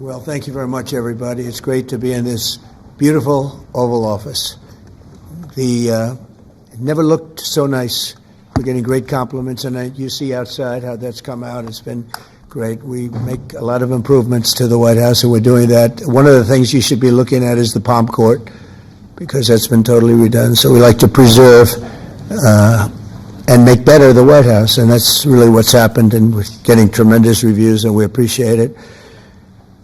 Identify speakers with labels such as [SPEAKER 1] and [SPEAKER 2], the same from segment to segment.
[SPEAKER 1] Well, thank you very much, everybody. It's great to be in this beautiful Oval Office. It never looked so nice. We're getting great compliments, and you see outside how that's come out. It's been great. We make a lot of improvements to the White House, and we're doing that. One of the things you should be looking at is the Palm Court, because that's been totally redone. So we like to preserve and make better the White House, and that's really what's happened, and we're getting tremendous reviews, and we appreciate it.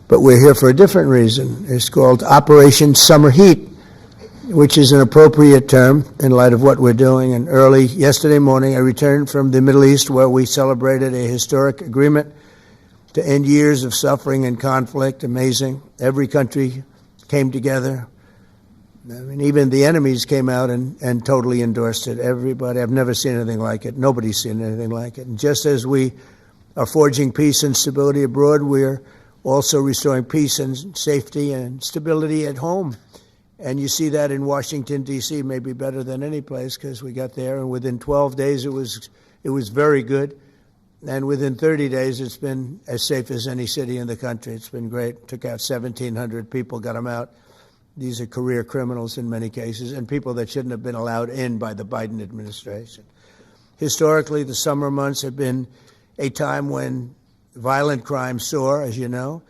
[SPEAKER 1] But we're here for a different reason. It's called Operation Summer Heat, which is an appropriate term in light of what we're doing. And early yesterday morning, I returned from the Middle East, where we celebrated a historic agreement to end years of suffering and conflict. Amazing. Every country came together. I mean, even the enemies came out and totally endorsed it. Everybody, I've never seen anything like it. Nobody's seen anything like it. And just as we are forging peace and stability abroad, we're also restoring peace and safety and stability at home. And you see that in Washington, D.C., maybe better than any place, because we got there, and within 12 days it was very good. And within 30 days, it's been as safe as any city in the country. It's been great. Took out 1,700 people, got them out. These are career criminals in many cases, and people that shouldn't have been allowed in by the Biden administration. Historically, the summer months have been a time when violent crime soar, as you know,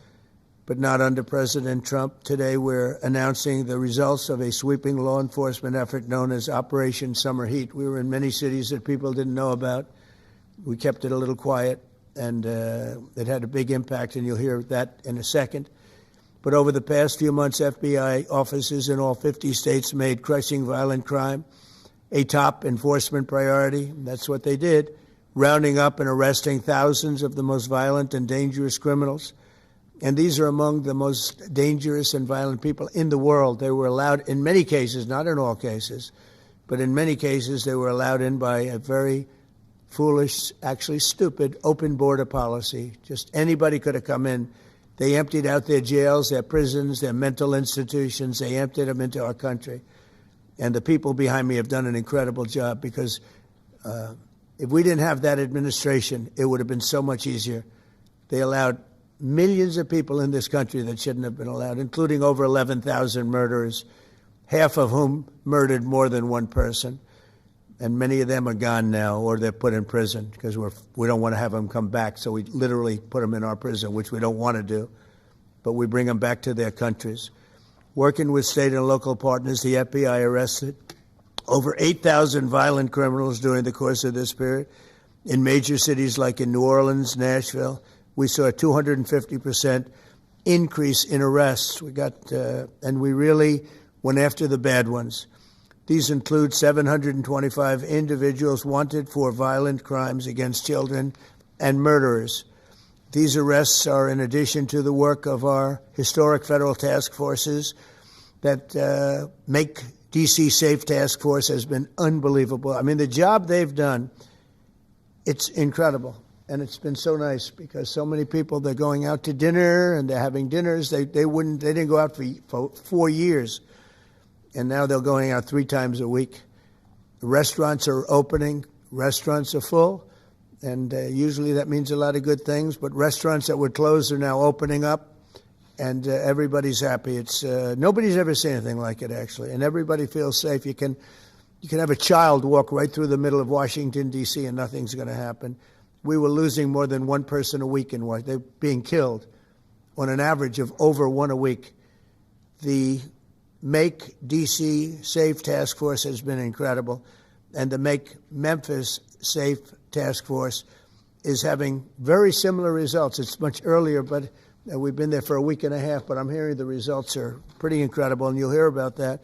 [SPEAKER 1] but not under President Trump. Today, we're announcing the results of a sweeping law enforcement effort known as Operation Summer Heat. We were in many cities that people didn't know about. We kept it a little quiet, and it had a big impact, and you'll hear that in a second. But over the past few months, FBI offices in all 50 states made crushing violent crime a top enforcement priority. That's what they did, rounding up and arresting thousands of the most violent and dangerous criminals. And these are among the most dangerous and violent people in the world. They were allowed, in many cases, not in all cases, but in many cases, they were allowed in by a very foolish, actually stupid, open border policy. Just anybody could have come in. They emptied out their jails, their prisons, their mental institutions. They emptied them into our country. And the people behind me have done an incredible job, because if we didn't have that administration, it would have been so much easier. They allowed millions of people in this country that shouldn't have been allowed, including over 11,000 murderers, half of whom murdered more than one person. And many of them are gone now, or they're put in prison, because we don't want to have them come back. So we literally put them in our prison, which we don't want to do. But we bring them back to their countries. Working with state and local partners, the FBI arrested over 8,000 violent criminals during the course of this period. In major cities like in New Orleans, Nashville, we saw a 250% increase in arrests. And we really went after the bad ones. These include 725 individuals wanted for violent crimes against children and murderers. These arrests are in addition to the work of our historic federal task forces that make D.C. Safe Task Force has been unbelievable. I mean, the job they've done, it's incredible. And it's been so nice, because so many people, they're going out to dinner and they're having dinners. They didn't go out for 4 years. And now they're going out 3 times a week. Restaurants are opening. Restaurants are full. And usually that means a lot of good things. But restaurants that were closed are now opening up. And everybody's happy. Nobody's ever seen anything like it, actually. And everybody feels safe. You can have a child walk right through the middle of Washington, D.C., and nothing's going to happen. We were losing more than one person a week in Washington. They're being killed on an average of over one a week. The Make D.C. Safe Task Force has been incredible, and the Make Memphis Safe Task Force is having very similar results. It's much earlier, but we've been there for a week and a half, but I'm hearing the results are pretty incredible, and you'll hear about that.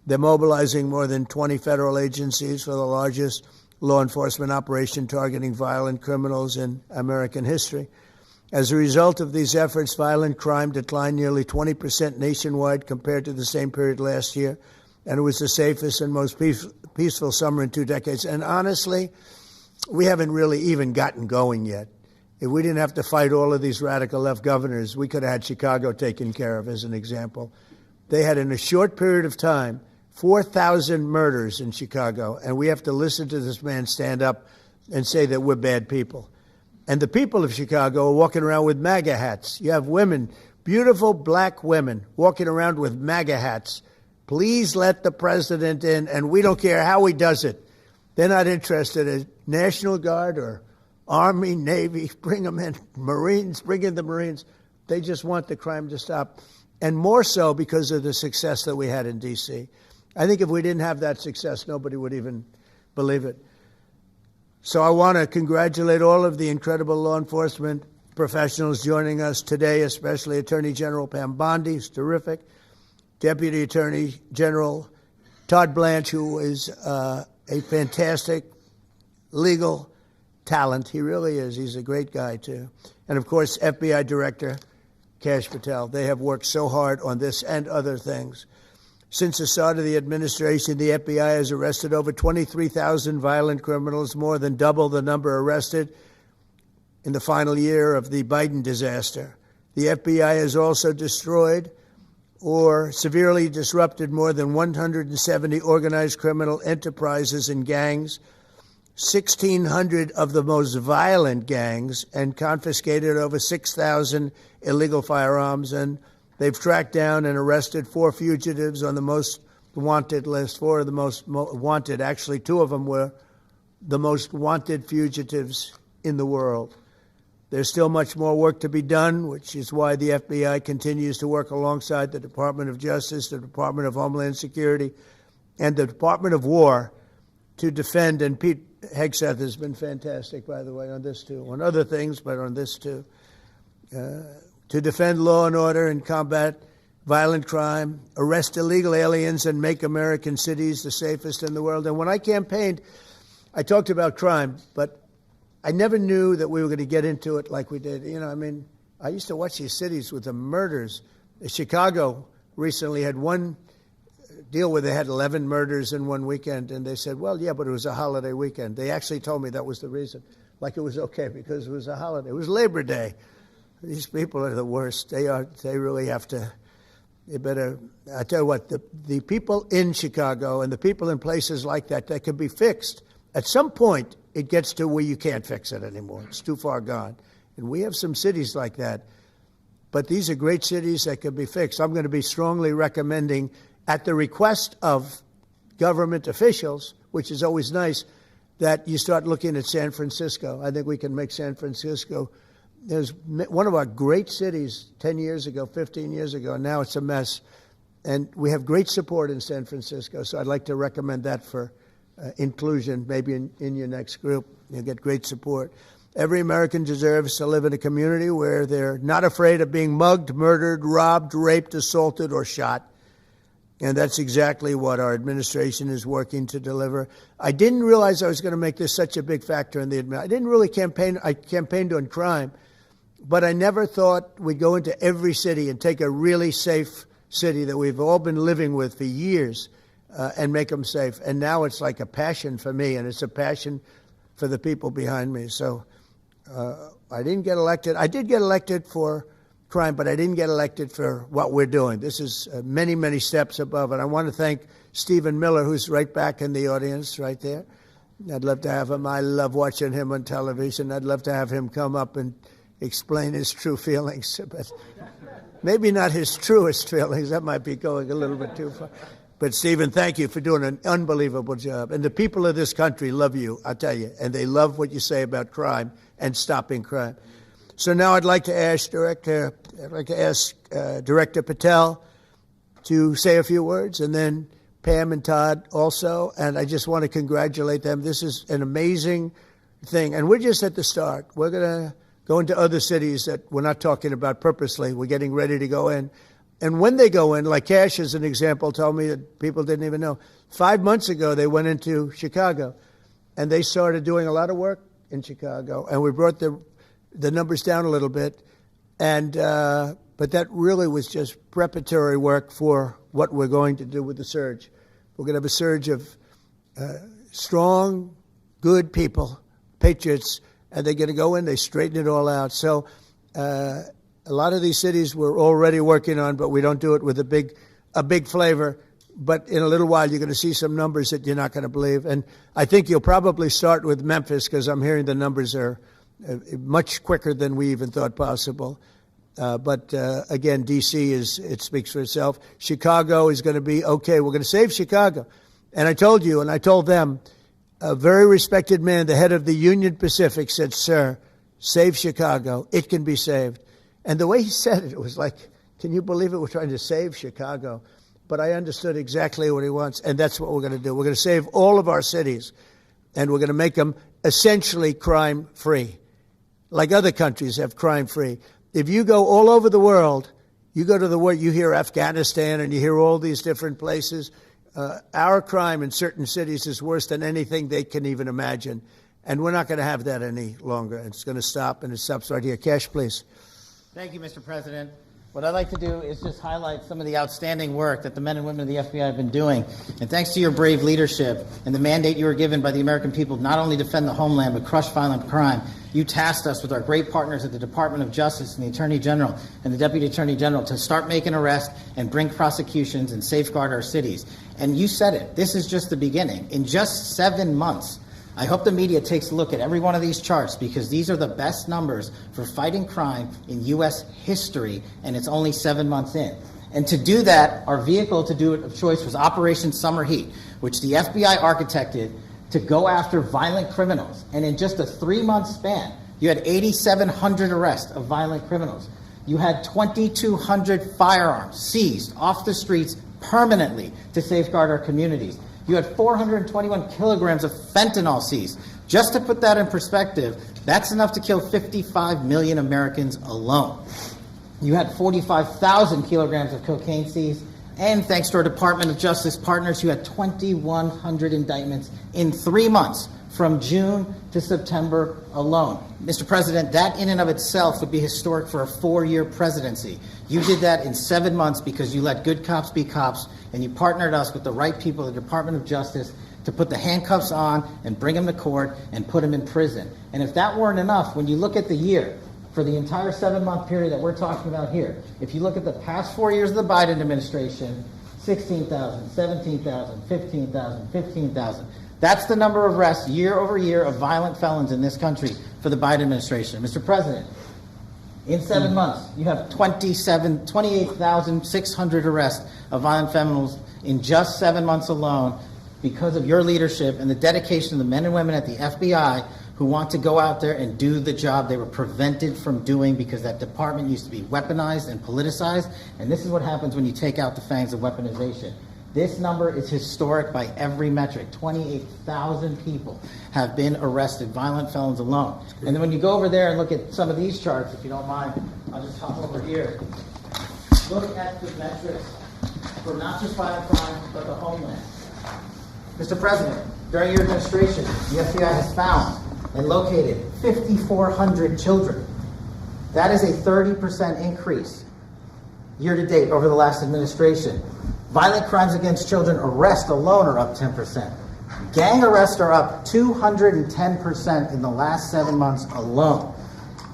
[SPEAKER 1] They're mobilizing more than 20 federal agencies for the largest law enforcement operation targeting violent criminals in American history. As a result of these efforts, violent crime declined nearly 20% nationwide compared to the same period last year, and it was the safest and most peaceful summer in 2 decades. And honestly, we haven't really even gotten going yet. If we didn't have to fight all of these radical left governors, we could have had Chicago taken care of, as an example. They had, in a short period of time, 4,000 murders in Chicago, and we have to listen to this man stand up and say that we're bad people. And the people of Chicago are walking around with MAGA hats. You have women Beautiful black women walking around with MAGA hats. Please let the president in, and we don't care how he does it. They're not interested in National Guard or Army, Navy. Bring them in. Marines, bring in the Marines. They just want the crime to stop. And more so because of the success that we had in D.C. I think if we didn't have that success, nobody would even believe it. So I want to congratulate all of the incredible law enforcement professionals joining us today, especially Attorney General Pam Bondi, who's terrific, Deputy Attorney General Todd Blanche, who is a fantastic legal talent. He really is. He's a great guy, too. And, of course, FBI Director Kash Patel. They have worked so hard on this and other things. Since the start of the administration, the FBI has arrested over 23,000 violent criminals, more than double the number arrested in the final year of the Biden disaster. The FBI has also destroyed or severely disrupted more than 170 organized criminal enterprises and gangs, 1,600 of the most violent gangs, and confiscated over 6,000 illegal firearms. And they've tracked down and arrested 4 fugitives on the most wanted list, 4 of the most wanted. Actually, 2 of them were the most wanted fugitives in the world. There's still much more work to be done, which is why the FBI continues to work alongside the Department of Justice, the Department of Homeland Security, and the Department of War to defend. And Pete Hegseth has been fantastic, by the way, on this too, on other things, but on this too, to defend law and order and combat violent crime, arrest illegal aliens, and make American cities the safest in the world. And when I campaigned, I talked about crime, but I never knew that we were going to get into it like we did. You know, I mean, I used to watch these cities with the murders. Chicago recently had one deal where they had 11 murders in one weekend, and they said, well, yeah, but it was a holiday weekend. They actually told me that was the reason, like it was okay because it was a holiday. It was Labor Day. These people are the worst. They really have to, they better, I tell you what, the people in Chicago and the people in places like that can be fixed. At some point, it gets to where you can't fix it anymore. It's too far gone. And we have some cities like that. But these are great cities that can be fixed. I'm going to be strongly recommending, at the request of government officials, which is always nice, that you start looking at San Francisco. I think we can make San Francisco. There's one of our great cities 10 years ago, 15 years ago, and now it's a mess. And we have great support in San Francisco, so I'd like to recommend that for inclusion, maybe in your next group. You'll get great support. Every American deserves to live in a community where they're not afraid of being mugged, murdered, robbed, raped, assaulted, or shot. And that's exactly what our administration is working to deliver. I didn't realize I was going to make this such a big factor in the administration. I didn't really campaign. I campaigned on crime, but I never thought we'd go into every city and take a really safe city that we've all been living with for years and make them safe. And now it's like a passion for me, and it's a passion for the people behind me. So I didn't get elected. I did get elected for crime, but I didn't get elected for what we're doing. This is many, many steps above. And I want to thank Stephen Miller, who's right back in the audience right there. I'd love to have him. I love watching him on television. I'd love to have him come up and explain his true feelings, but maybe not his truest feelings. That might be going a little bit too far. But, Stephen, thank you for doing an unbelievable job. And the people of this country love you, I'll tell you, and they love what you say about crime and stopping crime. So now I'd like to ask Director Patel to say a few words, and then Pam and Todd also. And I just want to congratulate them. This is an amazing thing. And we're just at the start. We're going to go into other cities that we're not talking about purposely. We're getting ready to go in. And when they go in, like Kash, as an example, told me that people didn't even know. 5 months ago, they went into Chicago, and they started doing a lot of work in Chicago. And we brought the numbers down a little bit. And but that really was just preparatory work for what we're going to do with the surge. We're going to have a surge of strong, good people, patriots, and they're going to go in, they straighten it all out. So a lot of these cities we're already working on, but we don't do it with a big flavor. But in a little while, you're going to see some numbers that you're not going to believe. And I think you'll probably start with Memphis, because I'm hearing the numbers are much quicker than we even thought possible. But again, D.C. it speaks for itself. Chicago is going to be okay. We're going to save Chicago. And I told you, and I told them, a very respected man, the head of the Union Pacific, said, "Sir, save Chicago. It can be saved." And the way he said it, it was like, can you believe it? We're trying to save Chicago. But I understood exactly what he wants, and that's what we're going to do. We're going to save all of our cities, and we're going to make them essentially crime-free, like other countries have crime-free. If you go all over the world, you go to the world, you hear Afghanistan and you hear all these different places. Our crime in certain cities is worse than anything they can even imagine. And we're not going to have that any longer. It's going to stop, and it stops right here. Kash, please.
[SPEAKER 2] Thank you, Mr. President. What I'd like to do is just highlight some of the outstanding work that the men and women of the FBI have been doing. And thanks to your brave leadership and the mandate you were given by the American people to not only defend the homeland but crush violent crime, you tasked us with our great partners at the Department of Justice and the Attorney General and the Deputy Attorney General to start making arrests and bring prosecutions and safeguard our cities. And you said it. This is just the beginning. In just 7 months, I hope the media takes a look at every one of these charts, because these are the best numbers for fighting crime in U.S. history, and it's only 7 months in. And to do that, our vehicle to do it of choice was Operation Summer Heat, which the FBI architected to go after violent criminals. And in just a 3-month span, you had 8,700 arrests of violent criminals. You had 2,200 firearms seized off the streets permanently to safeguard our communities. You had 421 kilograms of fentanyl seized. Just to put that in perspective, that's enough to kill 55 million Americans alone. You had 45,000 kilograms of cocaine seized. And thanks to our Department of Justice partners, you had 2,100 indictments in 3 months, from June to September alone. Mr. President, that in and of itself would be historic for a 4-year presidency. You did that in 7 months because you let good cops be cops, and you partnered us with the right people at the Department of Justice to put the handcuffs on and bring them to court and put them in prison. And if that weren't enough, when you look at the year, for the entire 7-month period that we're talking about here, if you look at the past 4 years of the Biden administration, 16,000, 17,000, 15,000, 15,000. That's the number of arrests year over year of violent felons in this country for the Biden administration. Mr. President, in 7 months, you have 28,600 arrests of violent felons in just 7 months alone, because of your leadership and the dedication of the men and women at the FBI who want to go out there and do the job they were prevented from doing because that department used to be weaponized and politicized. And this is what happens when you take out the fangs of weaponization. This number is historic by every metric. 28,000 people have been arrested, violent felons alone. And then when you go over there and look at some of these charts, if you don't mind, I'll just hop over here. Look at the metrics for not just violent crime, but the homeland. Mr. President, during your administration, the FBI has found and located 5,400 children. That is a 30% increase year to date over the last administration. Violent crimes against children arrests alone are up 10%. Gang arrests are up 210% in the last 7 months alone.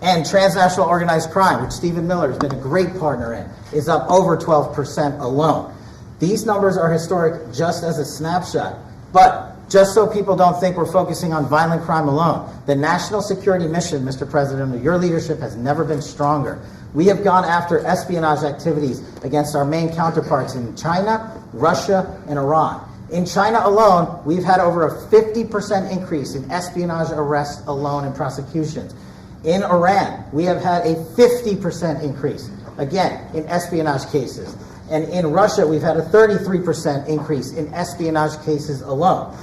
[SPEAKER 2] And transnational organized crime, which Stephen Miller has been a great partner in, is up over 12% alone. These numbers are historic just as a snapshot. But just so people don't think we're focusing on violent crime alone, the national security mission, Mr. President, under your leadership has never been stronger. We have gone after espionage activities against our main counterparts in China, Russia, and Iran. In China alone, we've had over a 50% increase in espionage arrests alone and prosecutions. In Iran, we have had a 50% increase, again, in espionage cases. And in Russia, we've had a 33% increase in espionage cases alone.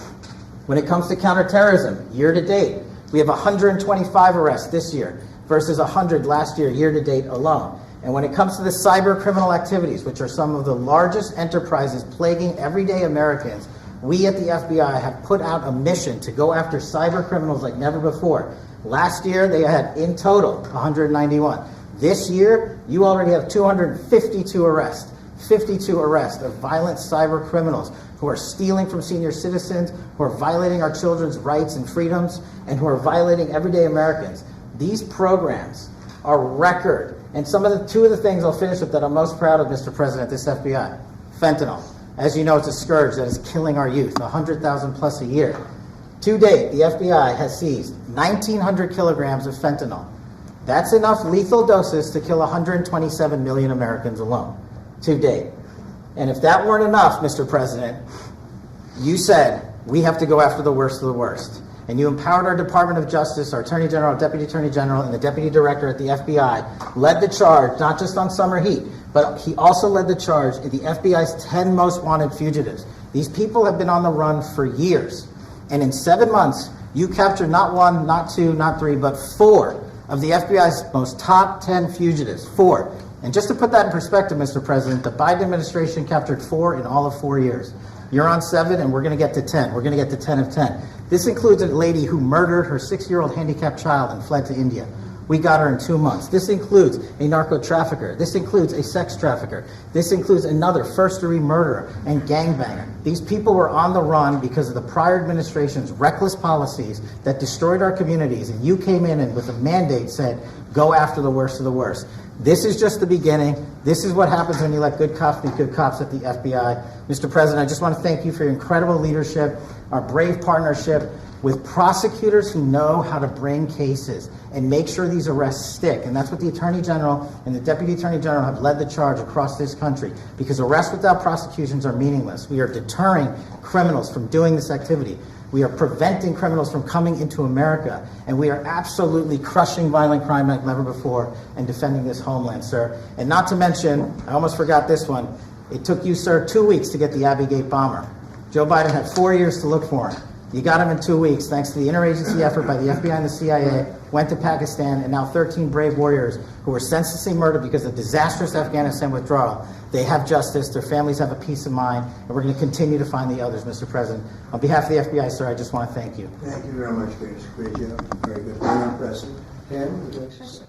[SPEAKER 2] When it comes to counterterrorism, year to date, we have 125 arrests this year versus 100 last year, year to date alone. And when it comes to the cyber criminal activities, which are some of the largest enterprises plaguing everyday Americans, we at the FBI have put out a mission to go after cyber criminals like never before. Last year, they had in total 191. This year, you already have 252 arrests. 52 arrests of violent cyber criminals who are stealing from senior citizens, who are violating our children's rights and freedoms, and who are violating everyday Americans. These programs are record. And two of the things I'll finish with that I'm most proud of, Mr. President, this FBI. Fentanyl. As you know, it's a scourge that is killing our youth, 100,000 plus a year. To date, the FBI has seized 1,900 kilograms of fentanyl. That's enough lethal doses to kill 127 million Americans alone to date. And if that weren't enough, Mr. President, you said we have to go after the worst of the worst. And you empowered our Department of Justice, our Attorney General, Deputy Attorney General, and the Deputy Director at the FBI led the charge, not just on summer heat, but he also led the charge in the FBI's 10 most wanted fugitives. These people have been on the run for years. And in 7 months, you captured not one, not two, not three, but 4 of the FBI's most top 10 fugitives. 4. And just to put that in perspective, Mr. President, the Biden administration captured 4 in all of 4 years. You're on 7, and we're going to get to 10. We're going to get to 10 of 10. This includes a lady who murdered her 6-year-old handicapped child and fled to India. We got her in 2 months. This includes a narco trafficker. This includes a sex trafficker. This includes another first-degree murderer and gangbanger. These people were on the run because of the prior administration's reckless policies that destroyed our communities, and you came in and with a mandate said, go after the worst of the worst. This is just the beginning. This is what happens when you let good cops be good cops at the FBI. Mr. President, I just want to thank you for your incredible leadership, our brave partnership with prosecutors who know how to bring cases and make sure these arrests stick. And that's what the Attorney General and the Deputy Attorney General have led the charge across this country, because arrests without prosecutions are meaningless. We are deterring criminals from doing this activity. We are preventing criminals from coming into America, and we are absolutely crushing violent crime like never before and defending this homeland, sir. And not to mention, I almost forgot this one, it took you, sir, 2 weeks to get the Abbey Gate bomber. Joe Biden had 4 years to look for him. You got him in 2 weeks, thanks to the interagency effort by the FBI and the CIA, went to Pakistan, and now 13 brave warriors who were senselessly murdered because of disastrous Afghanistan withdrawal. They have justice, their families have a peace of mind, and we're going to continue to find the others, Mr. President. On behalf of the FBI, sir, I just want to thank you.
[SPEAKER 1] Thank you very much, Chris. Great job. Very good. Very impressive. Ken, would you like to say?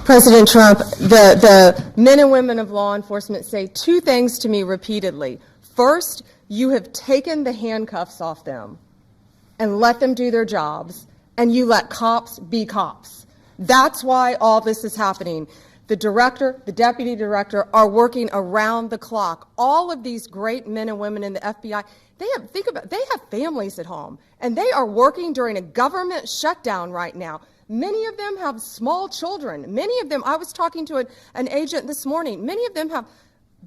[SPEAKER 3] President Trump, the men and women of law enforcement say 2 things to me repeatedly. First, you have taken the handcuffs off them and let them do their jobs, and you let cops be cops. That's why all this is happening. The director, the deputy director are working around the clock. All of these great men and women in the FBI, they have families at home, and they are working during a government shutdown right now. Many of them have small children. Many of them, I was talking to an agent this morning, many of them have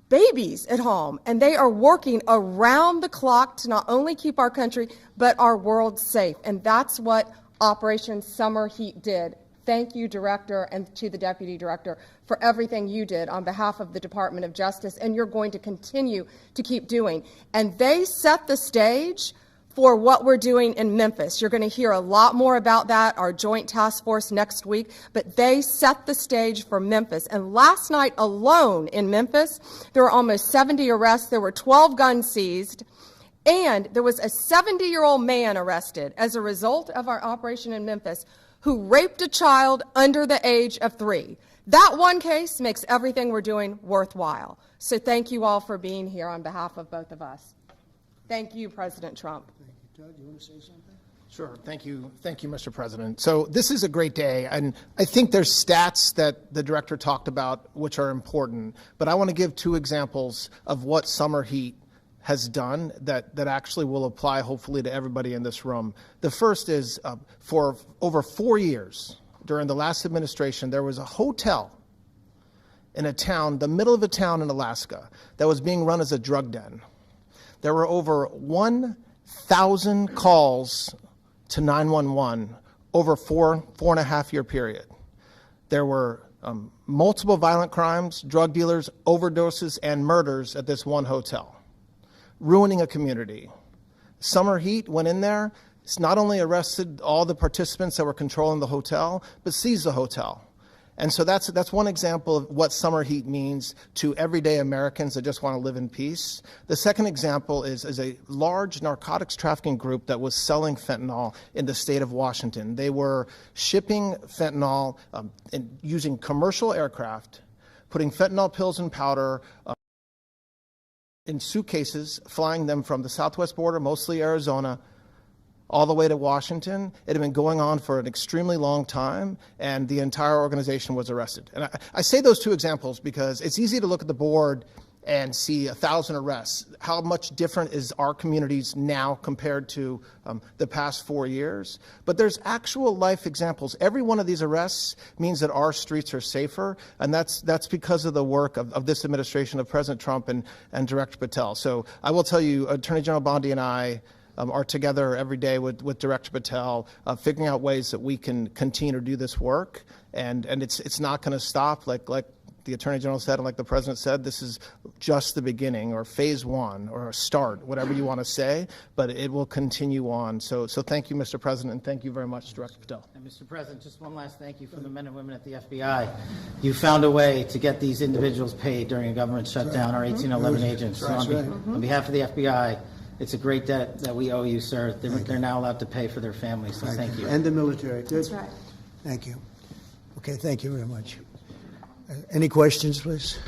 [SPEAKER 3] babies at home, and they are working around the clock to not only keep our country, but our world safe. And that's what Operation Summer Heat did. Thank you, Director, and to the Deputy Director for everything you did on behalf of the Department of Justice, and you're going to continue to keep doing. And they set the stage for what we're doing in Memphis. You're going to hear a lot more about that, our joint task force next week, but they set the stage for Memphis. And last night alone in Memphis, there were almost 70 arrests, there were 12 guns seized, and there was a 70-year-old man arrested as a result of our operation in Memphis who raped a child under the age of 3. That one case makes everything we're doing worthwhile. So thank you all for being here on behalf of both of us. Thank you, President Trump.
[SPEAKER 1] Todd, you want to say something?
[SPEAKER 4] Sure. Thank you, Mr. President. So this is a great day, and I think there's stats that the director talked about which are important, but I want to give 2 examples of what summer heat has done that actually will apply hopefully to everybody in this room. The first is for over 4 years during the last administration, there was a hotel in a town, the middle of a town in Alaska, that was being run as a drug den. There were over 1,000 calls to 911 over 4.5 year period. There were multiple violent crimes, drug dealers, overdoses, and murders at this one hotel, ruining a community. Summer Heat went in there. It's not only arrested all the participants that were controlling the hotel, but seized the hotel. And so that's one example of what summer heat means to everyday Americans that just want to live in peace. The second example is a large narcotics trafficking group that was selling fentanyl in the state of Washington. They were shipping fentanyl and using commercial aircraft, putting fentanyl pills and powder in suitcases, flying them from the southwest border, mostly Arizona, all the way to Washington. It had been going on for an extremely long time, and the entire organization was arrested. And I say those 2 examples because it's easy to look at the board and see 1,000 arrests. How much different is our communities now compared to the past 4 years? But there's actual life examples. Every one of these arrests means that our streets are safer, and that's because of the work of this administration, of President Trump and Director Patel. So I will tell you, Attorney General Bondi and I are together every day with Director Patel, figuring out ways that we can continue to do this work, and it's not going to stop. Like the Attorney General said, and like the President said, this is just the beginning, or phase one, or a start, whatever you want to say, but it will continue on. So thank you, Mr. President, and thank you very much, Director Patel.
[SPEAKER 2] And Mr. President, just one last thank you from the men and women at the FBI. You found a way to get these individuals paid during a government shutdown, our 1811 agents. So on behalf of the FBI, it's a great debt that we owe you, sir. They're now allowed to pay for their families, so thank you.
[SPEAKER 1] And the military. Good.
[SPEAKER 3] That's right.
[SPEAKER 1] Thank you. Okay, thank you very much. Any questions, please?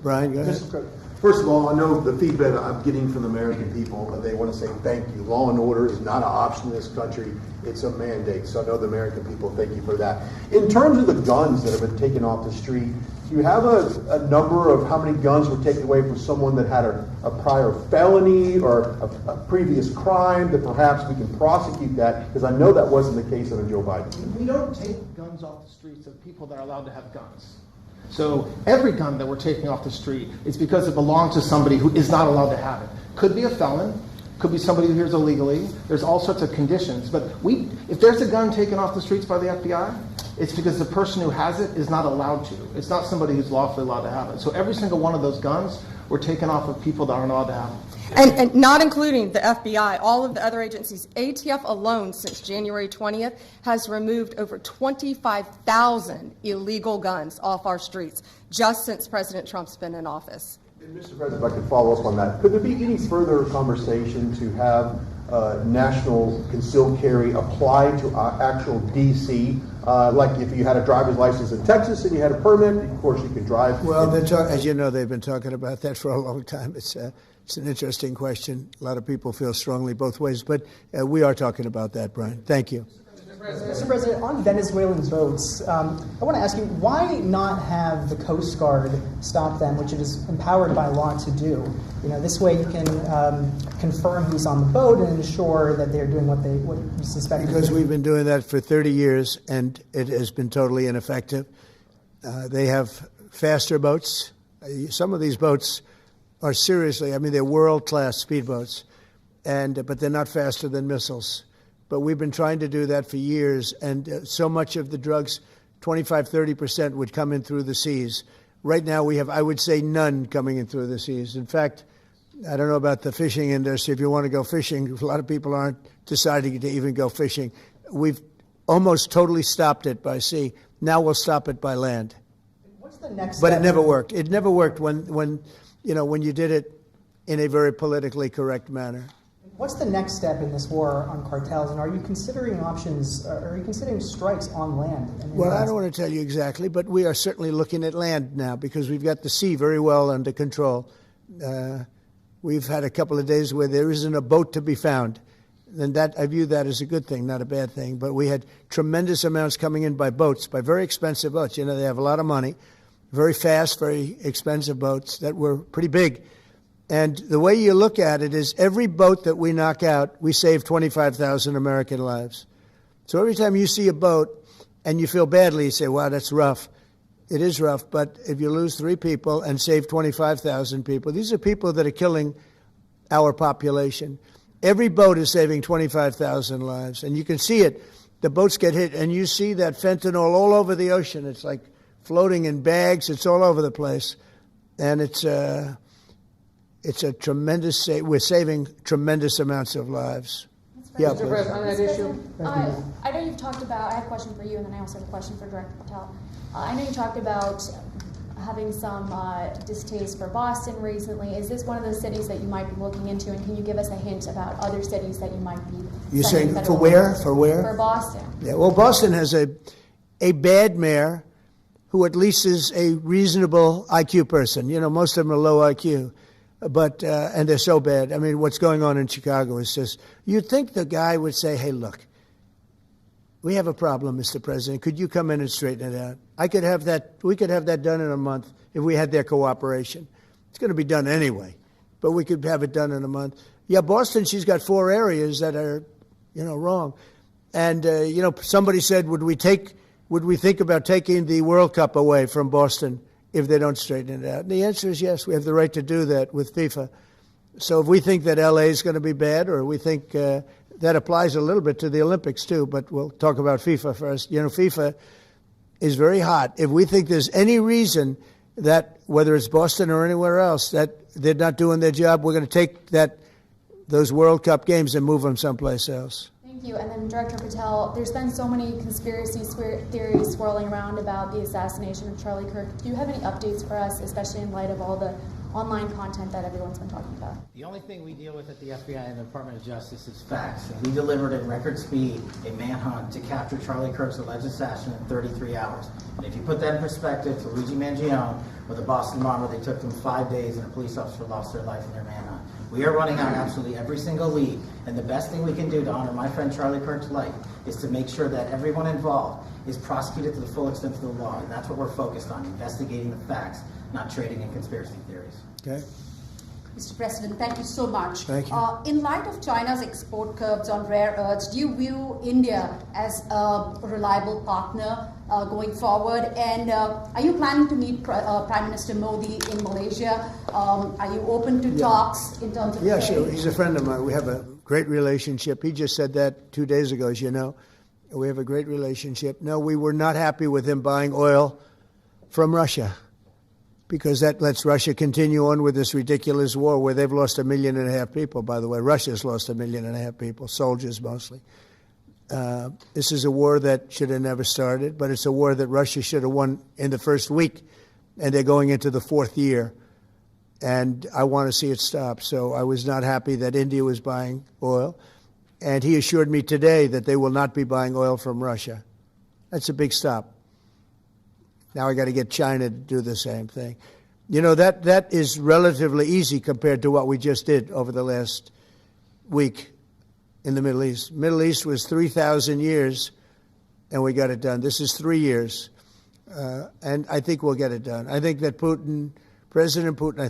[SPEAKER 1] Brian, go ahead.
[SPEAKER 5] Mr. President, first of all, I know the feedback I'm getting from the American people, but they want to say thank you. Law and order is not an option in this country. It's a mandate. So I know the American people thank you for that. In terms of the guns that have been taken off the street, do you have a number of how many guns were taken away from someone that had a prior felony or a previous crime, that perhaps we can prosecute that? Because I know that wasn't the case under Joe Biden.
[SPEAKER 4] We don't take guns off the streets of people that are allowed to have guns. So every gun that we're taking off the street is because it belongs to somebody who is not allowed to have it. Could be a felon, could be somebody who hears illegally. There's all sorts of conditions. But if there's a gun taken off the streets by the FBI, it's because the person who has it is not allowed to. It's not somebody who's lawfully allowed to have it. So every single one of those guns were taken off of people that aren't allowed to have them.
[SPEAKER 3] And not including the FBI, all of the other agencies. ATF alone, since January 20th, has removed over 25,000 illegal guns off our streets, just since President Trump's been in office.
[SPEAKER 5] And Mr. President, if I could follow up on that, could there be any further conversation to have national concealed carry applied to actual D.C.? Like if you had a driver's license in Texas and you had a permit, of course you could drive.
[SPEAKER 1] Well, as you know, they've been talking about that for a long time. It's an interesting question. A lot of people feel strongly both ways, but we are talking about that, Brian. Thank you.
[SPEAKER 6] Mr. President, on Venezuelan boats, I want to ask you, why not have the Coast Guard stop them, which it is empowered by law to do? This way you can confirm who's on the boat and ensure that they're doing what you suspect.
[SPEAKER 1] Because we've been doing that for 30 years, and it has been totally ineffective. They have faster boats. Some of these boats are seriously, they're world-class speedboats, but they're not faster than missiles. But we've been trying to do that for years, and so much of the drugs, 25-30%, would come in through the seas. Right now we have, I would say, none coming in through the seas. In fact, I don't know about the fishing industry. If you want to go fishing, a lot of people aren't deciding to even go fishing. We've almost totally stopped it by sea. Now we'll stop it by land.
[SPEAKER 6] What's the next
[SPEAKER 1] But
[SPEAKER 6] step?
[SPEAKER 1] it never worked. It never worked when you did it in a very politically correct manner.
[SPEAKER 6] What's the next step in this war on cartels, and are you considering options, are you considering strikes on land?
[SPEAKER 1] Well, I don't want to tell you exactly, but we are certainly looking at land now because we've got the sea very well under control. We've had a couple of days where there isn't a boat to be found. And that I view that as a good thing, not a bad thing. But we had tremendous amounts coming in by boats, by very expensive boats. They have a lot of money, very fast, very expensive boats that were pretty big. And the way you look at it is every boat that we knock out, we save 25,000 American lives. So every time you see a boat and you feel badly, you say, wow, that's rough. It is rough, but if you lose 3 people and save 25,000 people, these are people that are killing our population. Every boat is saving 25,000 lives, and you can see it. The boats get hit, and you see that fentanyl all over the ocean. It's like floating in bags. It's all over the place, and it's a tremendous. We're saving tremendous amounts of lives.
[SPEAKER 7] Yeah, Mr. President, on that issue, I know you've talked about. I have a question for you, and then I also have a question for Director Patel. I know you talked about having some distaste for Boston recently. Is this one of those cities that you might be looking into, and can you give us a hint about other cities that you might be?
[SPEAKER 1] You're saying for where? For where?
[SPEAKER 7] For Boston.
[SPEAKER 1] Yeah. Well, Boston has a bad mayor who at least is a reasonable IQ person. Most of them are low IQ. But and they're so bad. I mean, what's going on in Chicago is just, you'd think the guy would say, hey, look, we have a problem, Mr. President. Could you come in and straighten it out? We could have that done in a month if we had their cooperation. It's going to be done anyway, but we could have it done in a month. Yeah, Boston, she's got 4 areas that are, wrong. And, somebody said, would we think about taking the World Cup away from Boston if they don't straighten it out? And the answer is yes. We have the right to do that with FIFA. So if we think that L.A. is going to be bad, or we think that applies a little bit to the Olympics too, but we'll talk about FIFA first. FIFA is very hot. If we think there's any reason that, whether it's Boston or anywhere else, that they're not doing their job, we're going to take those World Cup games and move them someplace else.
[SPEAKER 7] Thank you. And then Director Patel, there's been so many conspiracy theories swirling around about the assassination of Charlie Kirk. Do you have any updates for us, especially in light of all the online content that everyone's been talking about?
[SPEAKER 2] The only thing we deal with at the FBI and the Department of Justice is facts. And we delivered at record speed a manhunt to capture Charlie Kirk's alleged assassin in 33 hours. And if you put that in perspective to Luigi Mangione with the Boston bomber, they took them 5 days and a police officer lost their life in their manhunt. We are running on absolutely every single lead. And the best thing we can do to honor my friend Charlie Kirk's life is to make sure that everyone involved is prosecuted to the full extent of the law. And that's what we're focused on, investigating the facts, not trading in conspiracy theories.
[SPEAKER 1] Okay.
[SPEAKER 8] Mr. President, thank you so much.
[SPEAKER 1] Thank you.
[SPEAKER 8] In light of China's export curbs on rare earths, do you view India as a reliable partner going forward? And are you planning to meet Prime Minister Modi in Malaysia? Are you open to talks in terms of
[SPEAKER 1] Yeah,
[SPEAKER 8] trade?
[SPEAKER 1] sure. He's a friend of mine. We have a great relationship. He just said that 2 days ago, as you know. We have a great relationship. No, we were not happy with him buying oil from Russia, because that lets Russia continue on with this ridiculous war where they've lost 1.5 million people, by the way. Russia's lost 1.5 million people, soldiers mostly. This is a war that should have never started, but it's a war that Russia should have won in the first week, and they're going into the 4th year. And I want to see it stop. So I was not happy that India was buying oil. And he assured me today that they will not be buying oil from Russia. That's a big stop. Now I got to get China to do the same thing. That is relatively easy compared to what we just did over the last week in the Middle East. Middle East was 3,000 years, and we got it done. This is 3 years, and I think we'll get it done. I think that President Putin, I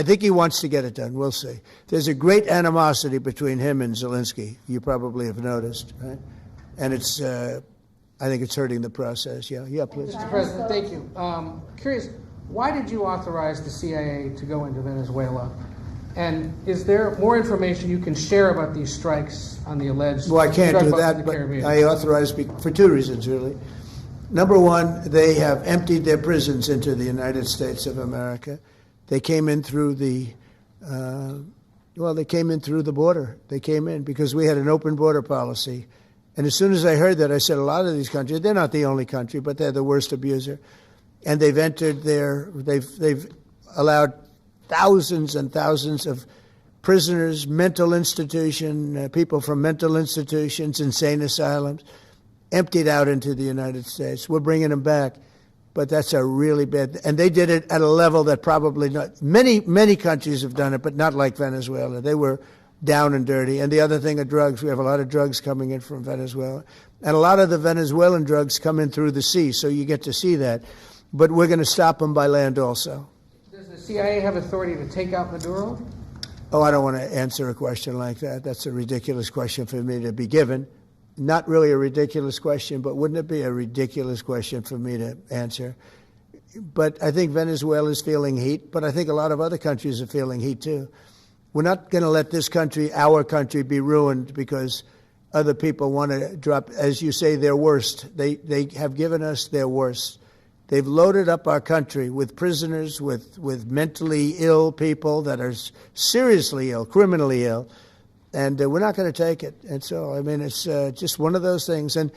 [SPEAKER 1] think he wants to get it done. We'll see. There's a great animosity between him and Zelensky. You probably have noticed, right? And I think it's hurting the process. Yeah, please.
[SPEAKER 9] Mr. President, thank you. Curious, why did you authorize the CIA to go into Venezuela? And is there more information you can share about these strikes on the alleged
[SPEAKER 1] Well, I can't
[SPEAKER 9] drug
[SPEAKER 1] do
[SPEAKER 9] busts in
[SPEAKER 1] that,
[SPEAKER 9] the
[SPEAKER 1] but
[SPEAKER 9] Caribbean?
[SPEAKER 1] I authorized for 2 reasons, really. Number one, they have emptied their prisons into the United States of America. They came in through the border. They came in because we had an open border policy. And as soon as I heard that, I said, a lot of these countries, they're not the only country, but they're the worst abuser. And they've they've allowed thousands and thousands of prisoners, mental institution, people from mental institutions, insane asylums, emptied out into the United States. We're bringing them back, but that's a really bad, and they did it at a level that probably not, many countries have done it, but not like Venezuela. They were down and dirty. And the other thing are drugs. We have a lot of drugs coming in from Venezuela. And a lot of the Venezuelan drugs come in through the sea, so you get to see that. But we're going to stop them by land also.
[SPEAKER 9] Does the CIA have authority to take out Maduro?
[SPEAKER 1] Oh, I don't want to answer a question like that. That's a ridiculous question for me to be given. Not really a ridiculous question, but wouldn't it be a ridiculous question for me to answer? But I think Venezuela is feeling heat, but I think a lot of other countries are feeling heat too. We're not going to let this country, our country, be ruined because other people want to drop, as you say, their worst. They have given us their worst. They've loaded up our country with prisoners, with mentally ill people that are seriously ill, criminally ill, and we're not going to take it. And so, it's just one of those things. And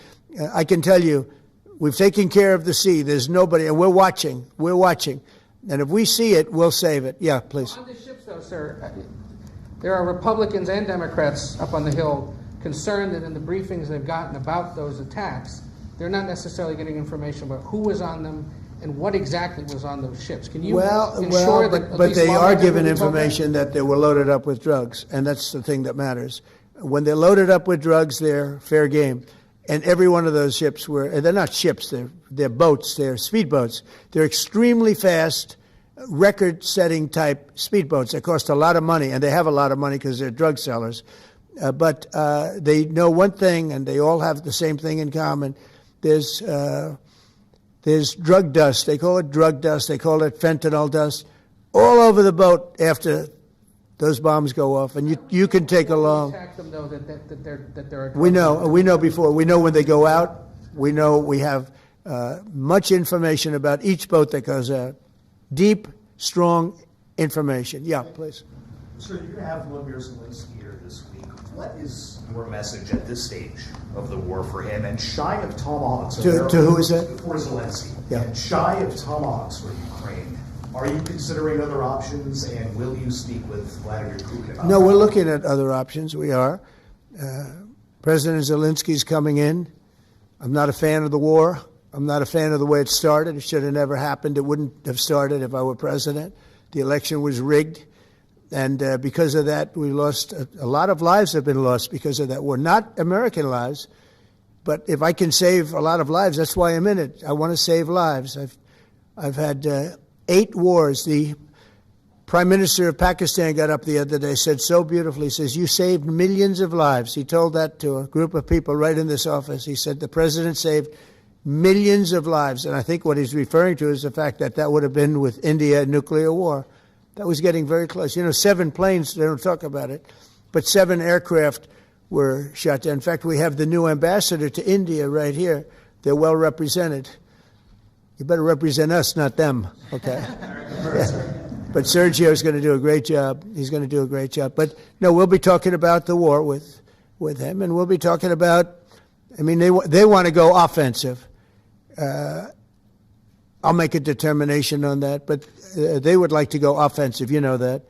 [SPEAKER 1] I can tell you, we've taken care of the sea. There's nobody, and we're watching. We're watching. And if we see it, we'll save it. Yeah, please.
[SPEAKER 9] On the ships, though, sir, there are Republicans and Democrats up on the Hill concerned that in the briefings they've gotten about those attacks, they're not necessarily getting information about who was on them and what exactly was on those ships. Can you ensure that at
[SPEAKER 1] but
[SPEAKER 9] least
[SPEAKER 1] they are
[SPEAKER 9] lawmakers
[SPEAKER 1] given
[SPEAKER 9] will be told
[SPEAKER 1] information that they were loaded up with drugs, and that's the thing that matters. When they're loaded up with drugs, they're fair game. And every one of those ships they're not ships, they're boats, they're speedboats. They're extremely fast. record-setting type speedboats that cost a lot of money, and they have a lot of money because they're drug sellers. But they know one thing, and they all have the same thing in common. There's drug dust. They call it drug dust. They call it fentanyl dust all over the boat after those bombs go off. And you can take along.
[SPEAKER 9] Attack them, though, that they're
[SPEAKER 1] We know before. We know when they go out. We know we have much information about each boat that goes out. Deep, strong information. Yeah, please.
[SPEAKER 10] So you're going to have Volodymyr Zelensky here this week. What is your message at this stage of the war for him? And shy of tomahawks...
[SPEAKER 1] To who is that?
[SPEAKER 10] For Zelensky.
[SPEAKER 1] Yeah.
[SPEAKER 10] And shy of tomahawks for Ukraine, are you considering other options, and will you speak with Vladimir Putin about
[SPEAKER 1] No,
[SPEAKER 10] that?
[SPEAKER 1] we're looking at other options. We are. President Zelensky's coming in. I'm not a fan of the war. I'm not a fan of the way it started. It should have never happened. It wouldn't have started if I were president. The election was rigged. And because of that, we lost a lot of lives have been lost because of that war. Not American lives, but if I can save a lot of lives, that's why I'm in it. I want to save lives. I've had 8 wars. The Prime Minister of Pakistan got up the other day, said so beautifully, says, you saved millions of lives. He told that to a group of people right in this office. He said the president saved millions of lives. And I think what he's referring to is the fact that that would have been with India a nuclear war. That was getting very close. 7 planes, they don't talk about it, but 7 aircraft were shot down. In fact, we have the new ambassador to India right here. They're well represented. You better represent us, not them, okay? Yeah. But Sergio's going to do a great job. He's going to do a great job. But, no, we'll be talking about the war with him, and we'll be talking about, they want to go offensive. I'll make a determination on that, but they would like to go offensive, you know that,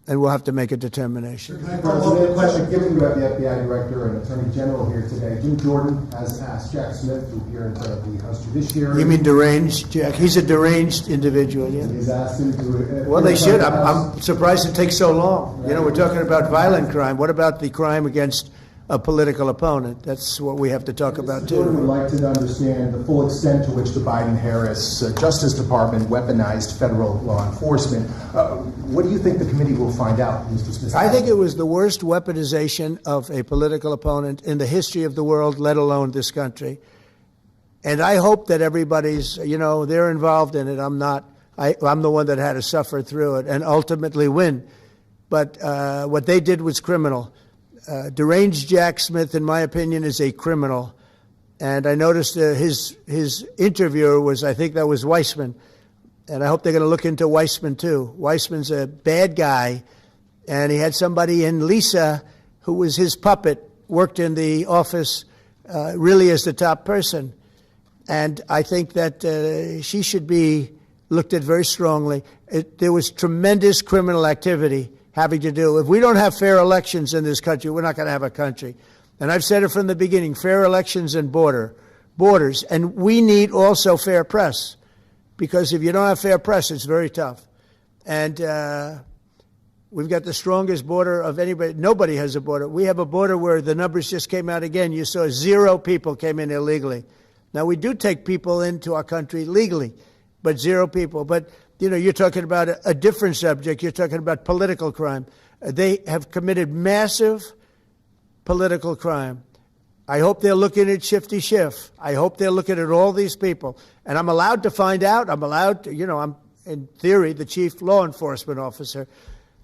[SPEAKER 1] and we'll have to make a determination.
[SPEAKER 11] President, question, given you have the FBI Director and Attorney General here today, Jim Jordan has asked Jack Smith to appear in front of the House Judiciary.
[SPEAKER 1] You mean deranged, Jack? He's a deranged individual, yeah.
[SPEAKER 11] He's asked him to...
[SPEAKER 1] Well, they should. I'm surprised it takes so long. Right. We're talking about violent crime. What about the crime against a political opponent? That's what we have to talk about, too.
[SPEAKER 11] Jordan would like to understand the full extent to which the Biden-Harris Justice Department weaponized federal law enforcement. What do you think the committee will find out, Mr. Smith?
[SPEAKER 1] I think it was the worst weaponization of a political opponent in the history of the world, let alone this country. And I hope that everybody's, they're involved in it. I'm not. I'm the one that had to suffer through it and ultimately win. But what they did was criminal. Deranged Jack Smith, in my opinion, is a criminal. And I noticed his interviewer was, I think that was Weissman. And I hope they're going to look into Weissman, too. Weissman's a bad guy. And he had somebody in Lisa, who was his puppet, worked in the office really as the top person. And I think that she should be looked at very strongly. There was tremendous criminal activity having to do. If we don't have fair elections in this country, we're not going to have a country. And I've said it from the beginning, fair elections and borders. And we need also fair press, because if you don't have fair press, it's very tough. And we've got the strongest border of anybody. Nobody has a border. We have a border where the numbers just came out again. You saw 0 people came in illegally. Now, we do take people into our country legally, but 0 people. But you're talking about a different subject. You're talking about political crime. They have committed massive political crime. I hope they're looking at Shifty Schiff. I hope they're looking at all these people. And I'm allowed to find out. I'm allowed to, I'm, in theory, the chief law enforcement officer.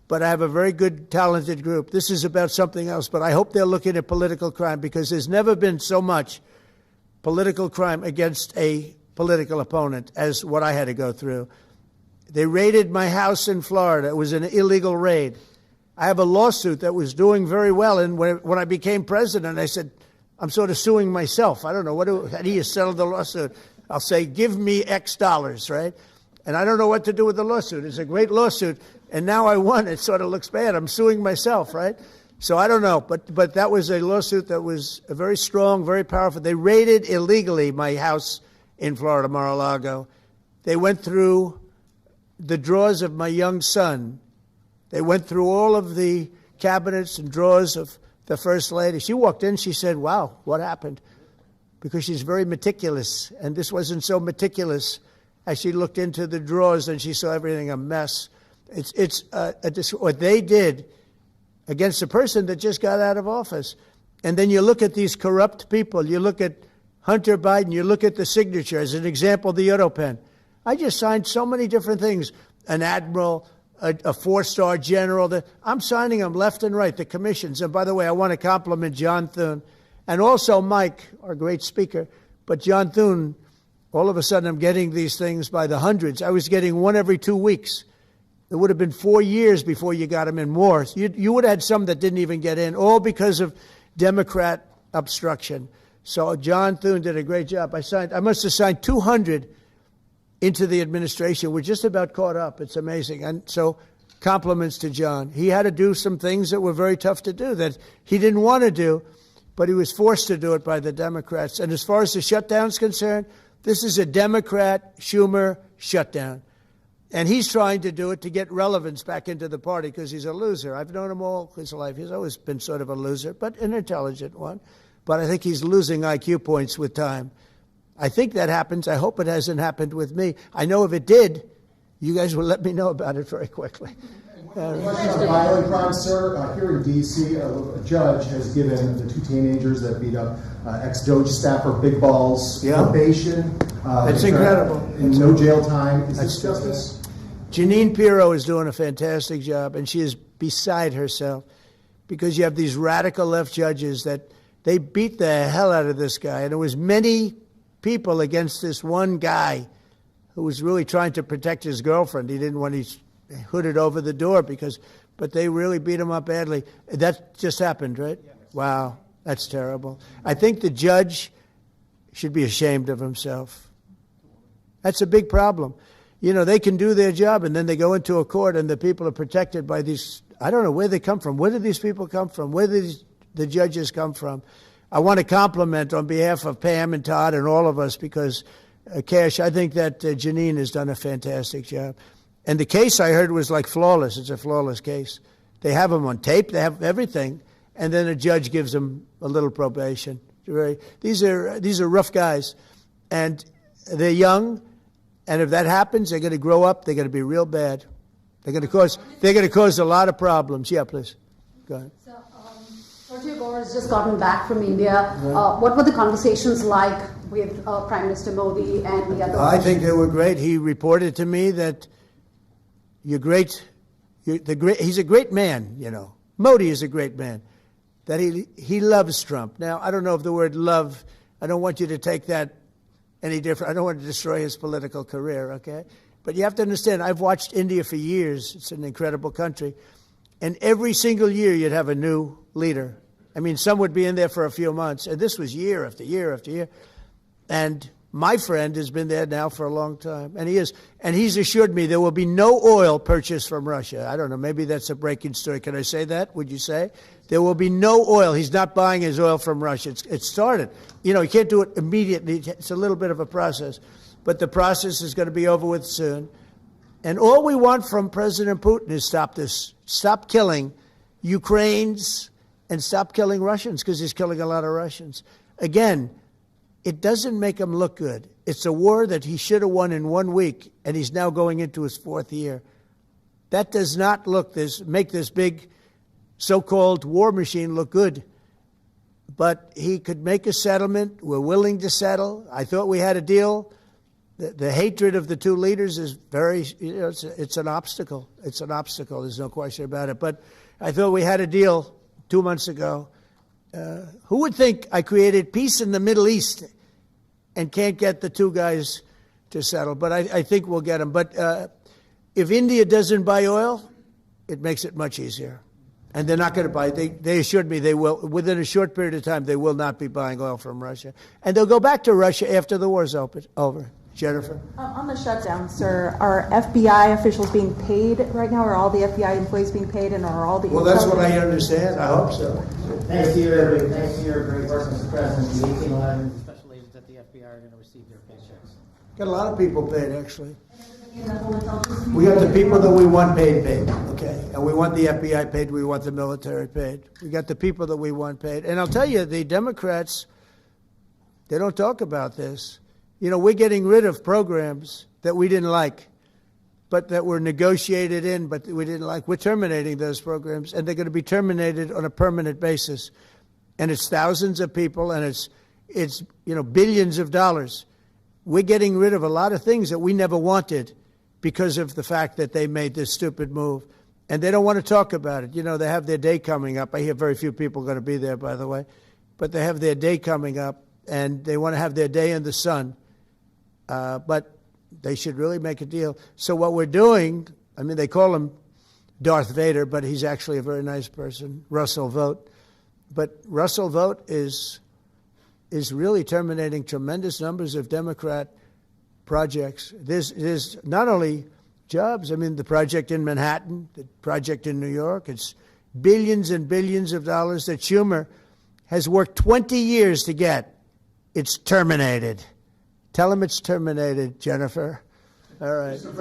[SPEAKER 1] But I have a very good, talented group. This is about something else. But I hope they're looking at political crime, because there's never been so much political crime against a political opponent as what I had to go through. They raided my house in Florida. It was an illegal raid. I have a lawsuit that was doing very well. And when I became president, I said, I'm sort of suing myself. I don't know. How do you settle the lawsuit? I'll say, give me X dollars, right? And I don't know what to do with the lawsuit. It's a great lawsuit. And now I won. It sort of looks bad. I'm suing myself, right? So I don't know. But that was a lawsuit that was very strong, very powerful. They raided illegally my house in Florida, Mar-a-Lago. They went through the drawers of my young son. They went through all of the cabinets and drawers of the First Lady. She walked in, she said, wow, what happened? Because she's very meticulous, and this wasn't so meticulous as she looked into the drawers and she saw everything a mess. What they did against a person that just got out of office. And then you look at these corrupt people. You look at Hunter Biden. You look at the signature. As an example, the Europen. I just signed so many different things. An admiral, a four-star general. I'm signing them left and right, the commissions. And by the way, I want to compliment John Thune and also Mike, our great speaker. But John Thune, all of a sudden I'm getting these things by the hundreds. I was getting one every 2 weeks. It would have been 4 years before you got them in more. You would have had some that didn't even get in, all because of Democrat obstruction. So John Thune did a great job. I must have signed 200 into the administration. We're just about caught up. It's amazing. And so compliments to John. He had to do some things that were very tough to do that he didn't want to do, but he was forced to do it by the Democrats. And as far as the shutdown's concerned, this is a Democrat Schumer shutdown. And he's trying to do it to get relevance back into the party because he's a loser. I've known him all his life. He's always been sort of a loser, but an intelligent one. But I think he's losing IQ points with time. I think that happens. I hope it hasn't happened with me. I know if it did, you guys will let me know about it very quickly.
[SPEAKER 11] Question on violent crime, sir. Here in D.C., a judge has given the two teenagers that beat up ex-Doge staffer Big Balls probation.
[SPEAKER 1] That's incredible.
[SPEAKER 11] And no jail time. Is this justice?
[SPEAKER 1] Jeanine Pirro is doing a fantastic job, and she is beside herself because you have these radical left judges that they beat the hell out of this guy. And there was many people against this one guy who was really trying to protect his girlfriend. He didn't want to hood it over the door but they really beat him up badly. That just happened, right? Yeah. Wow, that's terrible. I think the judge should be ashamed of himself. That's a big problem. You know, they can do their job and then they go into a court and the people are protected by these, I don't know where they come from. Where do these people come from? Where do the judges come from? I want to compliment on behalf of Pam and Todd and all of us because, Kash, I think that Jeanine has done a fantastic job. And the case I heard was like flawless. It's a flawless case. They have them on tape. They have everything. And then a judge gives them a little probation. These are rough guys. And they're young. And if that happens, they're going to grow up. They're going to be real bad. They're going to cause a lot of problems. Yeah, please. Go ahead.
[SPEAKER 8] So, Sergio Gore has just gotten back from India. What were the conversations like with Prime Minister Modi and the other?
[SPEAKER 1] I think they were great. He reported to me that he's a great man, you know. Modi is a great man. That he loves Trump. Now, I don't know if the word love, I don't want you to take that any different. I don't want to destroy his political career, okay? But you have to understand, I've watched India for years. It's an incredible country. And every single year you'd have a new leader. I mean, some would be in there for a few months. And this was year after year after year. And my friend has been there now for a long time. And he's assured me there will be no oil purchased from Russia. I don't know, maybe that's a breaking story. Can I say that? Would you say? There will be no oil. He's not buying his oil from Russia. It started. You know, you can't do it immediately. It's a little bit of a process. But the process is going to be over with soon. And all we want from President Putin is stop this. Stop killing Ukrainians and stop killing Russians because he's killing a lot of Russians. Again, it doesn't make him look good. It's a war that he should have won in 1 week, and he's now going into his 4th year. That does not make this big so-called war machine look good. But he could make a settlement. We're willing to settle. I thought we had a deal. The hatred of the two leaders is it's an obstacle. It's an obstacle. There's no question about it. But I thought we had a deal 2 months ago. Who would think I created peace in the Middle East and can't get the two guys to settle? But I think we'll get them. But if India doesn't buy oil, it makes it much easier. And they're not going to buy. They assured me they will. Within a short period of time, they will not be buying oil from Russia. And they'll go back to Russia after the war's over. Jennifer?
[SPEAKER 12] On the shutdown, sir, are FBI officials being paid right now? Are all the FBI employees being paid, and are all the...
[SPEAKER 1] Well, that's what I understand. I hope so.
[SPEAKER 2] Thanks to your great work, Mr. President. The 1811 special agents at the FBI are going to receive their paychecks.
[SPEAKER 1] Got a lot of people paid, actually. We got the people that we want paid, okay? And we want the FBI paid, we want the military paid. We got the people that we want paid. And I'll tell you, the Democrats, they don't talk about this. You know, we're getting rid of programs that we didn't like, but that were negotiated in, but we didn't like. We're terminating those programs, and they're going to be terminated on a permanent basis. And it's thousands of people, and it's billions of dollars. We're getting rid of a lot of things that we never wanted because of the fact that they made this stupid move. And they don't want to talk about it. They have their day coming up. I hear very few people are going to be there, by the way. But they have their day coming up, and they want to have their day in the sun. But they should really make a deal. So what we're doing, they call him Darth Vader, but he's actually a very nice person, Russell Vogt. But Russell Vogt is really terminating tremendous numbers of Democrat projects. There's not only jobs, the project in Manhattan, the project in New York, it's billions and billions of dollars that Schumer has worked 20 years to get. It's terminated. Tell him it's terminated, Jennifer. All right.
[SPEAKER 9] On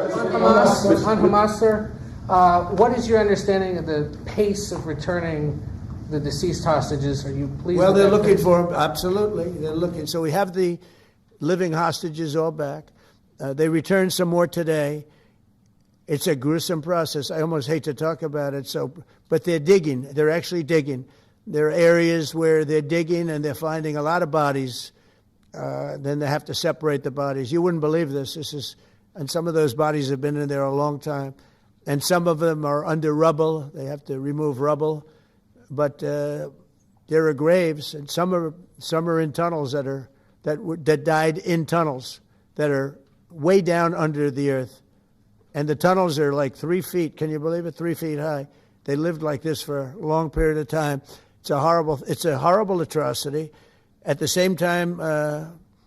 [SPEAKER 9] Hamas, sir, what is your understanding of the pace of returning the deceased hostages? Are you pleased?
[SPEAKER 1] Well, they're looking for them. Absolutely. They're looking. So we have the living hostages all back. They returned some more today. It's a gruesome process. I almost hate to talk about it. But they're digging. They're actually digging. There are areas where they're digging and they're finding a lot of bodies. Then they have to separate the bodies. You wouldn't believe this. And some of those bodies have been in there a long time. And some of them are under rubble. They have to remove rubble. But there are graves, and some are in tunnels that died in tunnels that are way down under the earth. And the tunnels are like 3 feet. Can you believe it? 3 feet high. They lived like this for a long period of time. It's a horrible atrocity. At the same time,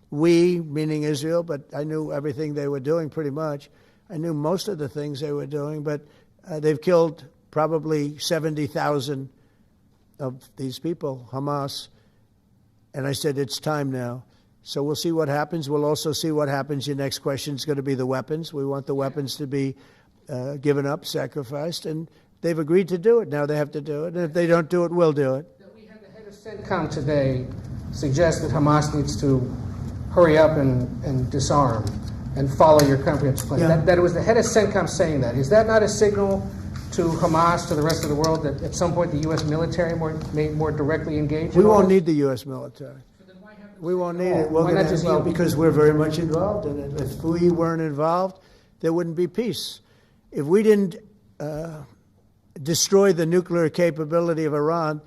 [SPEAKER 1] we, meaning Israel, but I knew everything they were doing pretty much. I knew most of the things they were doing, but they've killed probably 70,000 of these people, Hamas. And I said, it's time now. So we'll see what happens. We'll also see what happens. Your next question is going to be the weapons. We want the weapons to be given up, sacrificed, and they've agreed to do it. Now they have to do it. And if they don't do it, we'll do it.
[SPEAKER 9] We had the head of CENTCOM today suggest that Hamas needs to hurry up and disarm and follow your comprehensive plan.
[SPEAKER 1] Yeah.
[SPEAKER 9] That it was the head of CENTCOM saying that. Is that not a signal to Hamas, to the rest of the world, that at some point the U.S. military may more directly engage?
[SPEAKER 1] We won't need the U.S. military. We won't need it. Because we're very much involved in it. If we weren't involved, there wouldn't be peace. If we didn't destroy the nuclear capability of Iran,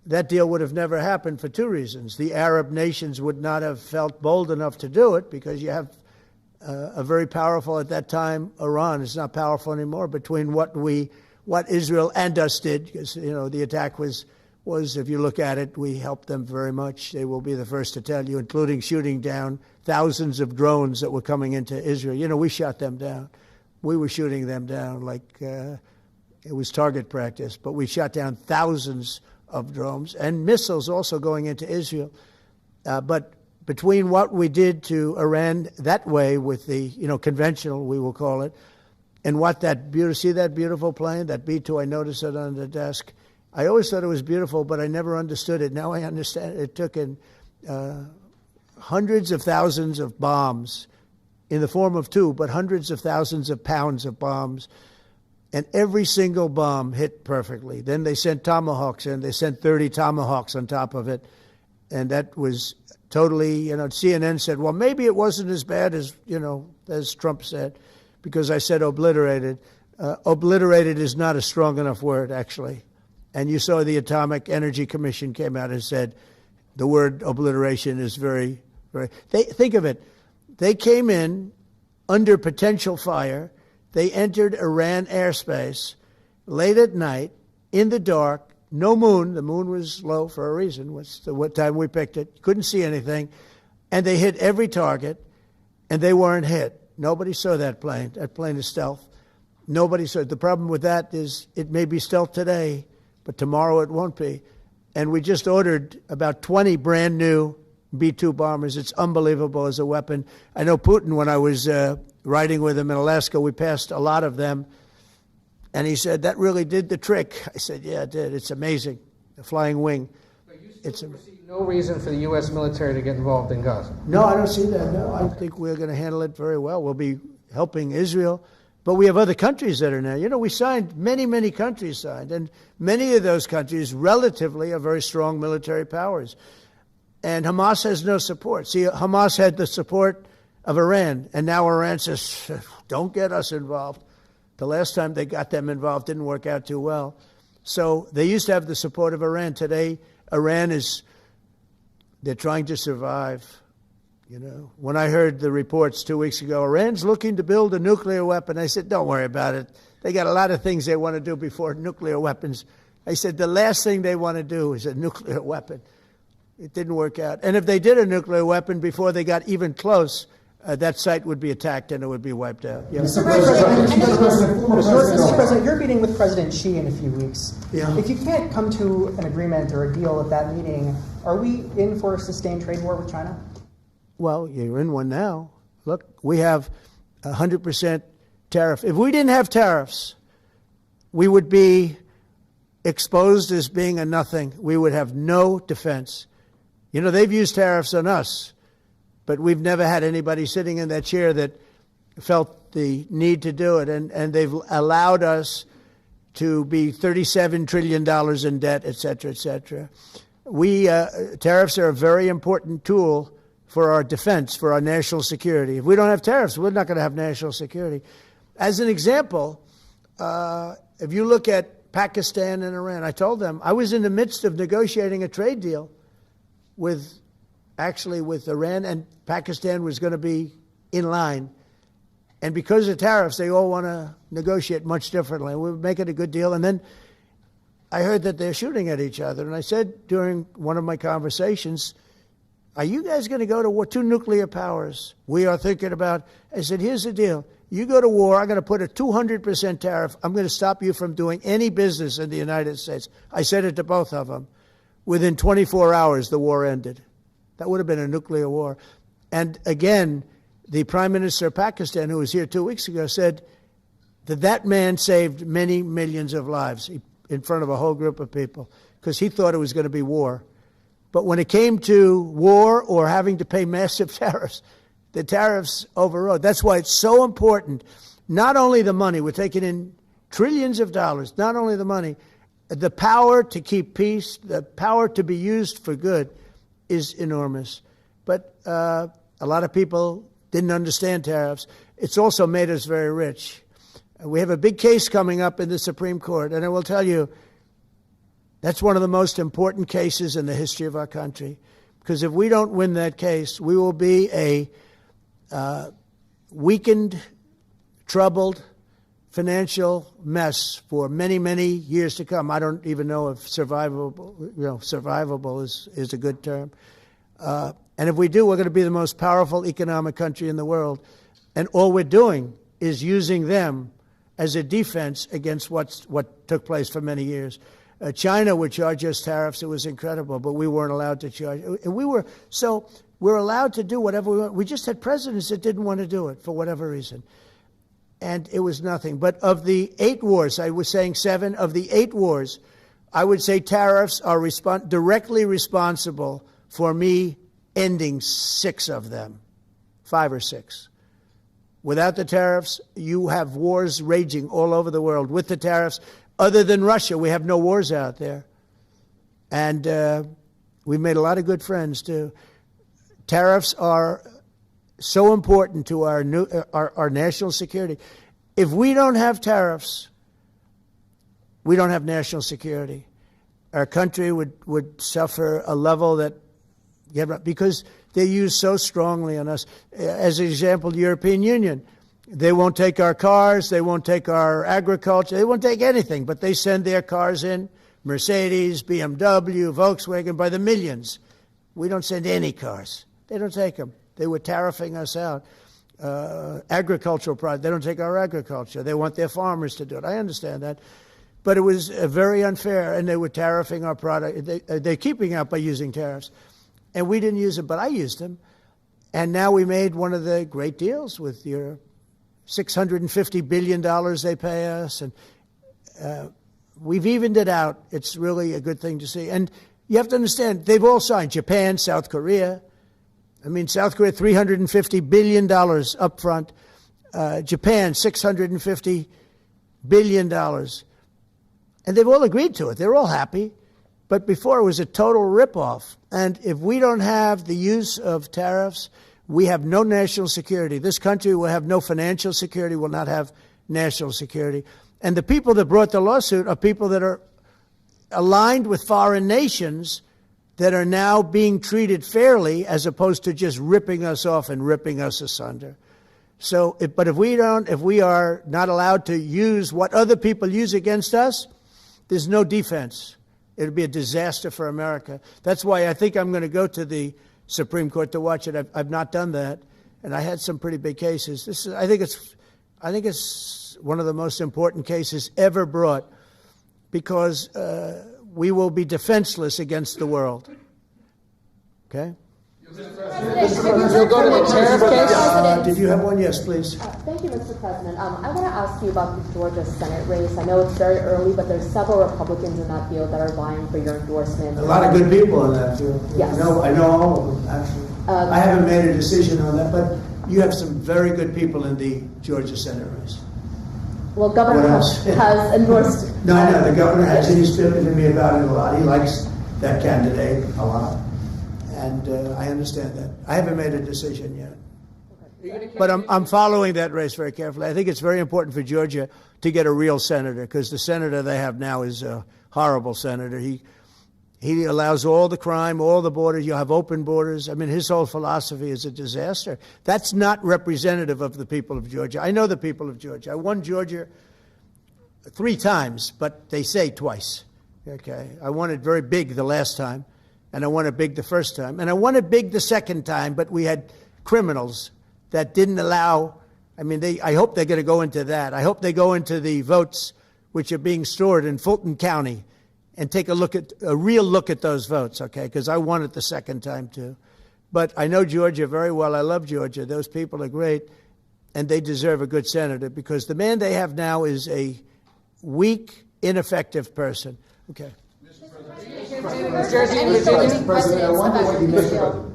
[SPEAKER 1] that deal would have never happened for two reasons. The Arab nations would not have felt bold enough to do it because you have a very powerful, at that time, Iran. It's not powerful anymore between what Israel and us did, because, the attack was, if you look at it, we helped them very much. They will be the first to tell you, including shooting down thousands of drones that were coming into Israel. We shot them down. We were shooting them down like it was target practice, but we shot down thousands of drones and missiles also going into Israel. But between what we did to Iran that way with the, conventional, we will call it, and what see that beautiful plane, that B-2, I noticed it on the desk. I always thought it was beautiful, but I never understood it. Now I understand it. It took in hundreds of thousands of bombs in the form of two, but hundreds of thousands of pounds of bombs. And every single bomb hit perfectly. Then they sent Tomahawks in. They sent 30 Tomahawks on top of it. And that was totally, CNN said, well, maybe it wasn't as bad as Trump said, because I said obliterated. Obliterated is not a strong enough word, actually. And you saw the Atomic Energy Commission came out and said the word obliteration is very, very... Think of it. They came in under potential fire. They entered Iran airspace late at night, in the dark, no moon. The moon was low for a reason. What time we picked it. Couldn't see anything. And they hit every target, and they weren't hit. Nobody saw that plane. That plane is stealth. Nobody saw it. The problem with that is it may be stealth today, but tomorrow it won't be. And we just ordered about 20 brand new B-2 bombers. It's unbelievable as a weapon. I know Putin, when I was riding with him in Alaska, we passed a lot of them. And he said, that really did the trick. I said, yeah, it did. It's amazing. The flying wing.
[SPEAKER 9] But you still see no reason for the U.S. military to get involved in Gaza?
[SPEAKER 1] No, I don't see that. No, I think we're going to handle it very well. We'll be helping Israel. But we have other countries that are now. You know, we signed, many countries signed, and many of those countries relatively are very strong military powers. And Hamas has no support. See, Hamas had the support of Iran, and now Iran says, don't get us involved. The last time they got them involved didn't work out too well. So they used to have the support of Iran. Today, Iran they're trying to survive. You know, when I heard the reports 2 weeks ago, Iran's looking to build a nuclear weapon, I said, don't worry about it. They got a lot of things they want to do before nuclear weapons. I said, the last thing they want to do is a nuclear weapon. It didn't work out. And if they did a nuclear weapon before they got even close, that site would be attacked and it would be wiped out. Yeah.
[SPEAKER 6] Mr. President, you're meeting with President Xi in a few weeks.
[SPEAKER 1] Yeah.
[SPEAKER 6] If you can't come to an agreement or a deal at that meeting, are we in for a sustained trade war with China?
[SPEAKER 1] Well, you're in one now. Look, we have 100% tariff. If we didn't have tariffs, we would be exposed as being a nothing. We would have no defense. You know, they've used tariffs on us, but we've never had anybody sitting in that chair that felt the need to do it. And they've allowed us to be $37 trillion in debt, et cetera, et cetera. Tariffs are a very important tool for our defense, for our national security. If we don't have tariffs, we're not going to have national security. As an example, if you look at Pakistan and Iran, I told them I was in the midst of negotiating a trade deal with Iran, and Pakistan was going to be in line. And because of tariffs, they all want to negotiate much differently. We're making a good deal. And then I heard that they're shooting at each other. And I said during one of my conversations, are you guys going to go to war? 2 nuclear powers. We are thinking about, I said, here's the deal. You go to war, I'm going to put a 200% tariff. I'm going to stop you from doing any business in the United States. I said it to both of them. Within 24 hours, the war ended. That would have been a nuclear war. And again, the Prime Minister of Pakistan, who was here 2 weeks ago, said that man saved many millions of lives in front of a whole group of people because he thought it was going to be war. But when it came to war or having to pay massive tariffs, the tariffs overrode. That's why it's so important, not only the money, we're taking in trillions of dollars, not only the money, the power to keep peace, the power to be used for good is enormous. But a lot of people didn't understand tariffs. It's also made us very rich. We have a big case coming up in the Supreme Court, and I will tell you, that's one of the most important cases in the history of our country. Because if we don't win that case, we will be a weakened, troubled, financial mess for many, many years to come. I don't even know if survivable is a good term. And if we do, we're going to be the most powerful economic country in the world. And all we're doing is using them as a defense against what took place for many years. China would charge us tariffs. It was incredible, but we weren't allowed to charge. And we're allowed to do whatever we want. We just had presidents that didn't want to do it for whatever reason. And it was nothing. But of the 8 wars, I was saying 7, of the 8 wars, I would say tariffs are directly responsible for me ending 6 of them, 5 or 6. Without the tariffs, you have wars raging all over the world. With the tariffs, other than Russia, we have no wars out there. And we've made a lot of good friends, too. Tariffs are so important to our national security. If we don't have tariffs, we don't have national security. Our country would suffer a level that, because they're used so strongly on us. As an example, the European Union, they won't take our cars, they won't take our agriculture, they won't take anything, but they send their cars in, Mercedes, BMW, Volkswagen, by the millions. We don't send any cars. They don't take them. They were tariffing us out. Agricultural products, they don't take our agriculture. They want their farmers to do it. I understand that. But it was very unfair, and they were tariffing our product. They're keeping out by using tariffs. And we didn't use them, but I used them. And now we made one of the great deals with Europe. $650 billion they pay us, and we've evened it out. It's really a good thing to see. And you have to understand, they've all signed. Japan, South Korea. I mean, South Korea, $350 billion up front. Japan, $650 billion. And they've all agreed to it. They're all happy. But before, it was a total ripoff. And if we don't have the use of tariffs, we have no national security. This country will have no financial security, will not have national security. And the people that brought the lawsuit are people that are aligned with foreign nations that are now being treated fairly as opposed to just ripping us off and ripping us asunder. So, but if we are not allowed to use what other people use against us, there's no defense. It'll be a disaster for America. That's why I think I'm going to go to the Supreme Court to watch it. I've not done that, and I had some pretty big cases. I think it's one of the most important cases ever brought, because we will be defenseless against the world. Okay?
[SPEAKER 9] You'll go to the tariff case?
[SPEAKER 1] Did you have one? Yes, please.
[SPEAKER 13] Thank you, Mr. President. I want to ask you about the Georgia Senate race. I know it's very early, but there's several Republicans in that field that are vying for your endorsement.
[SPEAKER 1] A lot of good people in that field.
[SPEAKER 13] Yes.
[SPEAKER 1] I know all of them, actually. I haven't made a decision on that, but you have some very good people in the Georgia Senate race.
[SPEAKER 13] Well, Governor has endorsed.
[SPEAKER 1] No, I know. The governor has, and he's spoken to me about it a lot. He likes that candidate a lot. And I understand that. I haven't made a decision yet. But I'm following that race very carefully. I think it's very important for Georgia to get a real senator, because the senator they have now is a horrible senator. He allows all the crime, all the borders. You have open borders. I mean, his whole philosophy is a disaster. That's not representative of the people of Georgia. I know the people of Georgia. I won Georgia 3 times, but they say twice. Okay, I won it very big the last time. And I won it big the first time. And I won it big the second time, but we had criminals that didn't allow, I hope they're going to go into that. I hope they go into the votes which are being stored in Fulton County and take a real look at those votes, okay? Because I won it the second time too. But I know Georgia very well. I love Georgia. Those people are great, and they deserve a good senator, because the man they have now is a weak, ineffective person. Okay.
[SPEAKER 5] President, I wonder what you mentioned.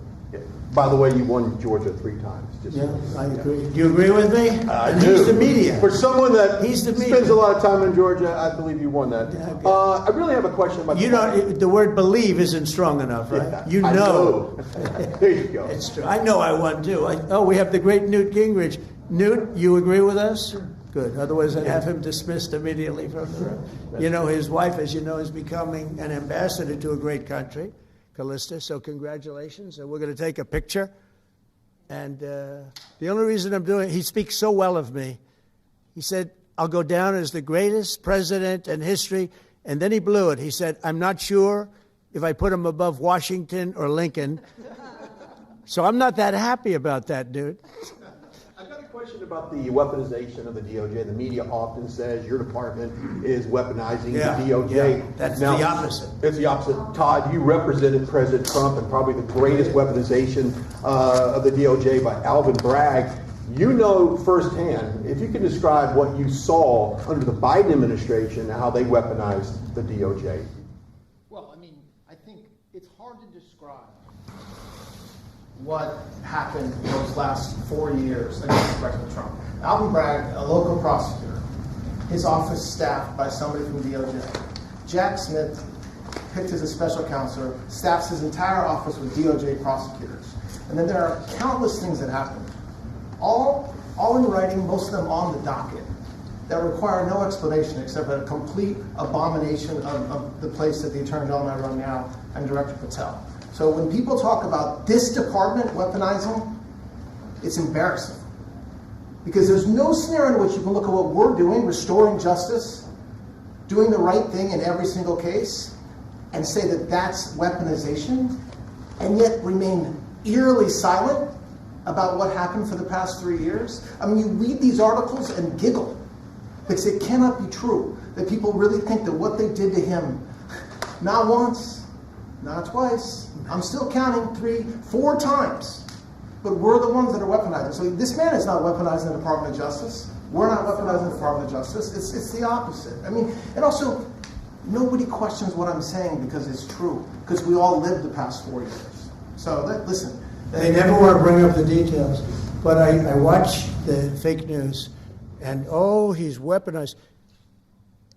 [SPEAKER 5] By the way, you won Georgia 3 times.
[SPEAKER 1] Yeah, I agree. Do you agree with me?
[SPEAKER 5] I
[SPEAKER 1] and
[SPEAKER 5] do.
[SPEAKER 1] He's the media.
[SPEAKER 5] For someone that
[SPEAKER 1] spends
[SPEAKER 5] a lot of time in Georgia, I believe you won that. Yeah, okay. I really have a question about
[SPEAKER 1] the word "believe" isn't strong enough, right?
[SPEAKER 5] Yeah,
[SPEAKER 1] you know.
[SPEAKER 5] There you go.
[SPEAKER 1] It's true. I know I won too. We have the great Newt Gingrich. Newt, you agree with us? Good. Otherwise, I'd have him dismissed immediately from the room. You know, his wife, as you know, is becoming an ambassador to a great country, Callista. So congratulations. And we're going to take a picture. And the only reason I'm doing it, he speaks so well of me. He said, I'll go down as the greatest president in history. And then he blew it. He said, I'm not sure if I put him above Washington or Lincoln. So I'm not that happy about that, dude.
[SPEAKER 5] I've got a question about the weaponization of the DOJ. The media often says your department is weaponizing the DOJ.
[SPEAKER 1] Yeah. That's the opposite.
[SPEAKER 5] It's the opposite. Todd, you represented President Trump and probably the greatest weaponization of the DOJ by Alvin Bragg. You know firsthand, if you can describe what you saw under the Biden administration and how they weaponized the DOJ.
[SPEAKER 4] Well, I think it's hard to describe what happened in those last 4 years against President Trump. Alvin Bragg, a local prosecutor, his office staffed by somebody from DOJ. Jack Smith, picked as a special counselor, staffs his entire office with DOJ prosecutors. And then there are countless things that happened, all in writing, most of them on the docket, that require no explanation except a complete abomination of the place that the Attorney General and I run now, and Director Patel. So when people talk about this department weaponizing, it's embarrassing. Because there's no scenario in which you can look at what we're doing, restoring justice, doing the right thing in every single case, and say that that's weaponization, and yet remain eerily silent about what happened for the past 3 years. You read these articles and giggle, because it cannot be true that people really think that what they did to him, not once, not twice, I'm still counting 3, 4 times, but we're the ones that are weaponizing. So this man is not weaponizing the Department of Justice. We're not weaponizing the Department of Justice. It's the opposite. And also, nobody questions what I'm saying because it's true, because we all lived the past 4 years. So listen.
[SPEAKER 1] They never want to bring up the details. But I watch the fake news, and oh, he's weaponized.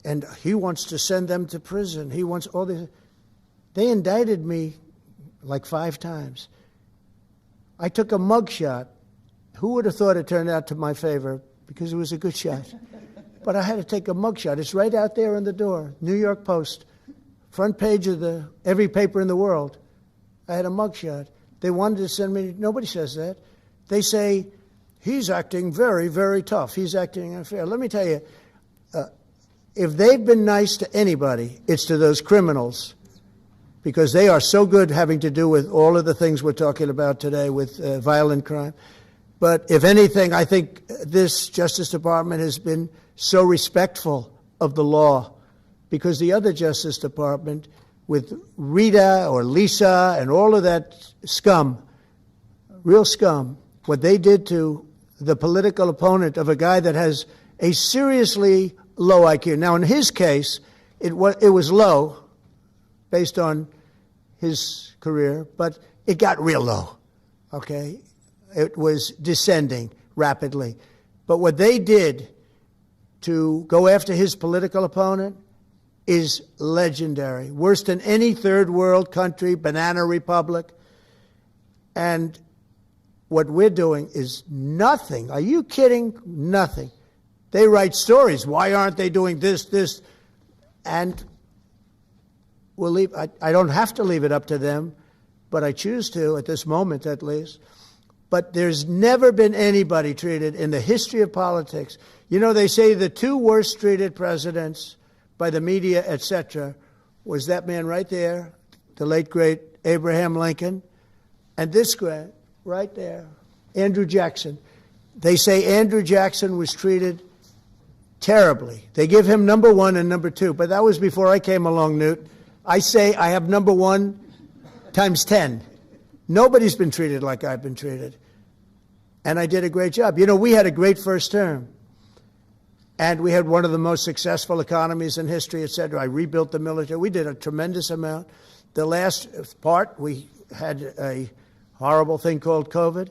[SPEAKER 1] And he wants to send them to prison. He wants all this. They indicted me like 5 times. I took a mugshot. Who would have thought it turned out to my favor? Because it was a good shot. But I had to take a mugshot. It's right out there on the door. New York Post, front page of every paper in the world. I had a mugshot. They wanted to send me. Nobody says that. They say he's acting very, very tough. He's acting unfair. Let me tell you. If they've been nice to anybody, it's to those criminals, because they are so good having to do with all of the things we're talking about today with violent crime. But if anything, I think this Justice Department has been so respectful of the law, because the other Justice Department with Rita or Lisa and all of that scum, real scum, what they did to the political opponent of a guy that has a seriously low IQ. Now, in his case, it was low based on his career, but it got real low, okay? It was descending rapidly. But what they did to go after his political opponent is legendary, worse than any third world country, banana republic. And what we're doing is nothing. Are you kidding? Nothing. They write stories. Why aren't they doing this? And we'll leave. I don't have to leave it up to them, but I choose to at this moment at least. But there's never been anybody treated in the history of politics. You know, they say the 2 worst treated presidents by the media, etc., was that man right there, the late, great Abraham Lincoln, and this guy right there, Andrew Jackson. They say Andrew Jackson was treated terribly. They give him number 1 and number 2, but that was before I came along, Newt. I say I have number 1 times 10. Nobody's been treated like I've been treated. And I did a great job. You know, we had a great first term. And we had one of the most successful economies in history, et cetera. I rebuilt the military. We did a tremendous amount. The last part, we had a horrible thing called COVID,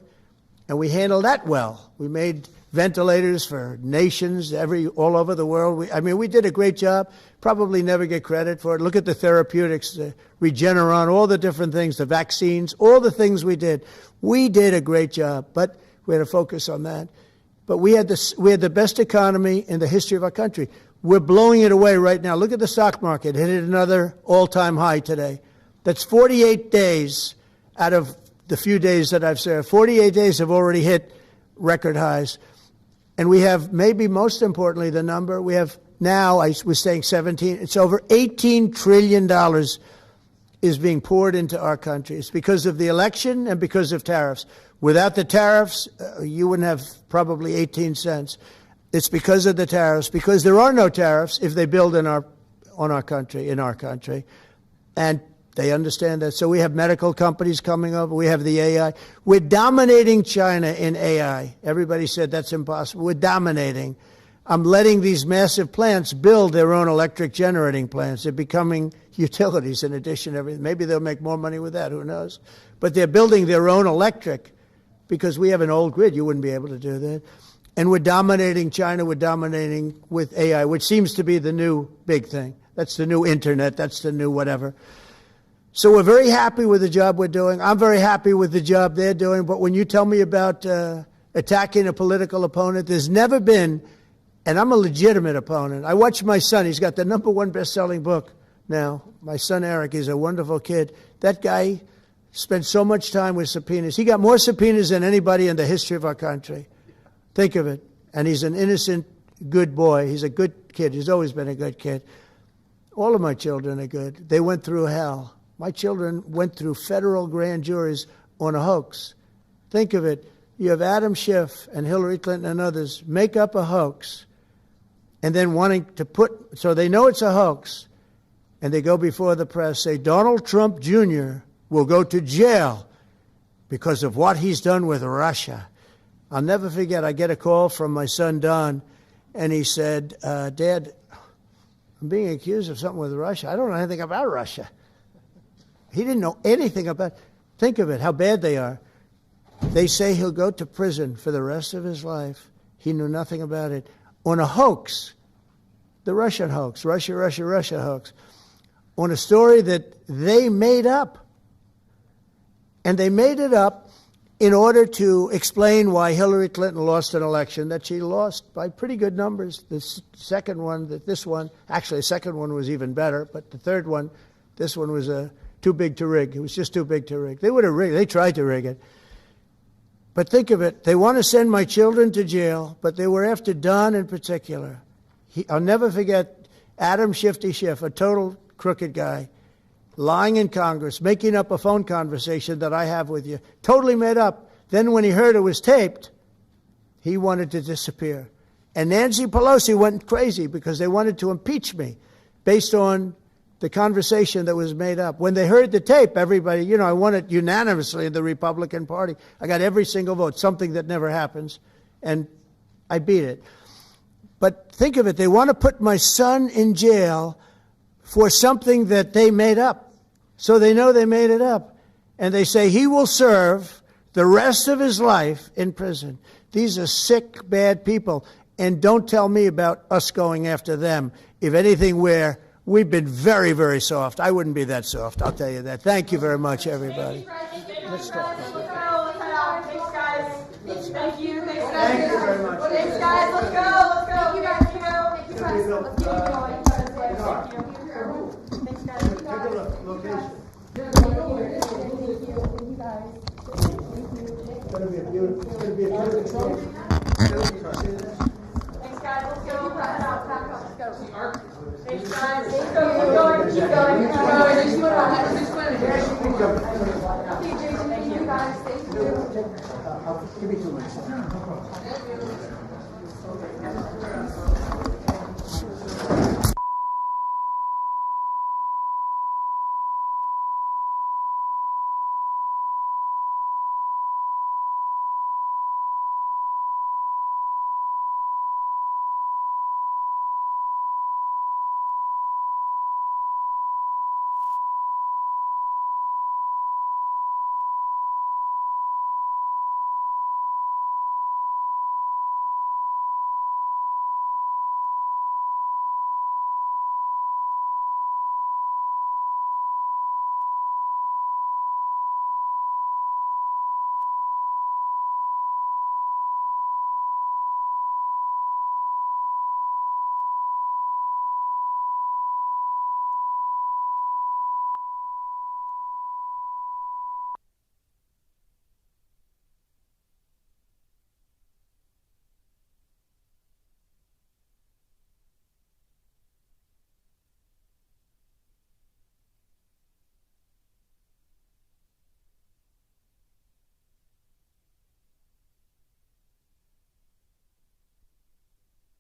[SPEAKER 1] and we handled that well. We made ventilators for nations all over the world. We did a great job. Probably never get credit for it. Look at the therapeutics, the Regeneron, all the different things, the vaccines, all the things we did. We did a great job, but we had to focus on that. But we had the best economy in the history of our country. We're blowing it away right now. Look at the stock market. It hit another all-time high today. That's 48 days out of the few days that I've served. 48 days have already hit record highs. And we have, maybe most importantly, the number, we have now, I was saying 17, it's over $18 trillion is being poured into our country. It's because of the election and because of tariffs. Without the tariffs, you wouldn't have probably 18 cents. It's because of the tariffs, because there are no tariffs if they build in our country. And they understand that. So we have medical companies coming over. We have the AI. We're dominating China in AI. Everybody said that's impossible. We're dominating. I'm letting these massive plants build their own electric generating plants. They're becoming utilities in addition to everything. Maybe they'll make more money with that. Who knows? But they're building their own electric because we have an old grid. You wouldn't be able to do that. And we're dominating China. We're dominating with AI, which seems to be the new big thing. That's the new internet. That's the new whatever. So we're very happy with the job we're doing. I'm very happy with the job they're doing. But when you tell me about attacking a political opponent, there's never been, and I'm a legitimate opponent. I watch my son. He's got the #1 best-selling book now. My son Eric is a wonderful kid. That guy spent so much time with subpoenas. He got more subpoenas than anybody in the history of our country. Think of it. And he's an innocent, good boy. He's a good kid. He's always been a good kid. All of my children are good. They went through hell. My children went through federal grand juries on a hoax. Think of it. You have Adam Schiff and Hillary Clinton and others make up a hoax and then wanting to so they know it's a hoax, and they go before the press, say Donald Trump Jr. will go to jail because of what he's done with Russia. I'll never forget, I get a call from my son Don, and he said, Dad, I'm being accused of something with Russia. I don't know anything about Russia. He didn't know anything about. Think of it, how bad they are. They say he'll go to prison for the rest of his life. He knew nothing about it. On a hoax, the Russian hoax, Russia hoax, on a story that they made up. And they made it up in order to explain why Hillary Clinton lost an election that she lost by pretty good numbers. The second one, actually the second one was even better, but the third one, this one was too big to rig. It was just too big to rig. They would have rigged. They tried to rig it. But think of it. They want to send my children to jail, but they were after Don in particular. I'll never forget Adam Shifty Schiff, a total crooked guy, lying in Congress, making up a phone conversation that I have with you, totally made up. Then when he heard it was taped, he wanted to disappear. And Nancy Pelosi went crazy because they wanted to impeach me based on the conversation that was made up. When they heard the tape, everybody, I won it unanimously in the Republican Party. I got every single vote, something that never happens, and I beat it. But think of it, they want to put my son in jail for something that they made up. So they know they made it up. And they say he will serve the rest of his life in prison. These are sick, bad people. And don't tell me about us going after them. If anything, we've been very, very soft. I wouldn't be that soft, I'll tell you that. Thank you very much, everybody. Let's talk.
[SPEAKER 14] Thanks, guys. Thank you. Thanks, guys.
[SPEAKER 1] Thank you very much.
[SPEAKER 14] Thanks, guys. Let's go. Thank you, guys. Thank you, guys. Let's keep it going. Thank you. Thanks, guys.
[SPEAKER 1] Take a look. Location.
[SPEAKER 14] Thank you, guys.
[SPEAKER 1] It's going to be a beautiful. It's going to be a beautiful.
[SPEAKER 14] Thanks, guys. Let's go. Pack up. Let's go. Thanks, guys. Let's go. Keep going. Keep going. Keep going. Thank you, guys. Thank you.
[SPEAKER 1] Give me 2 minutes.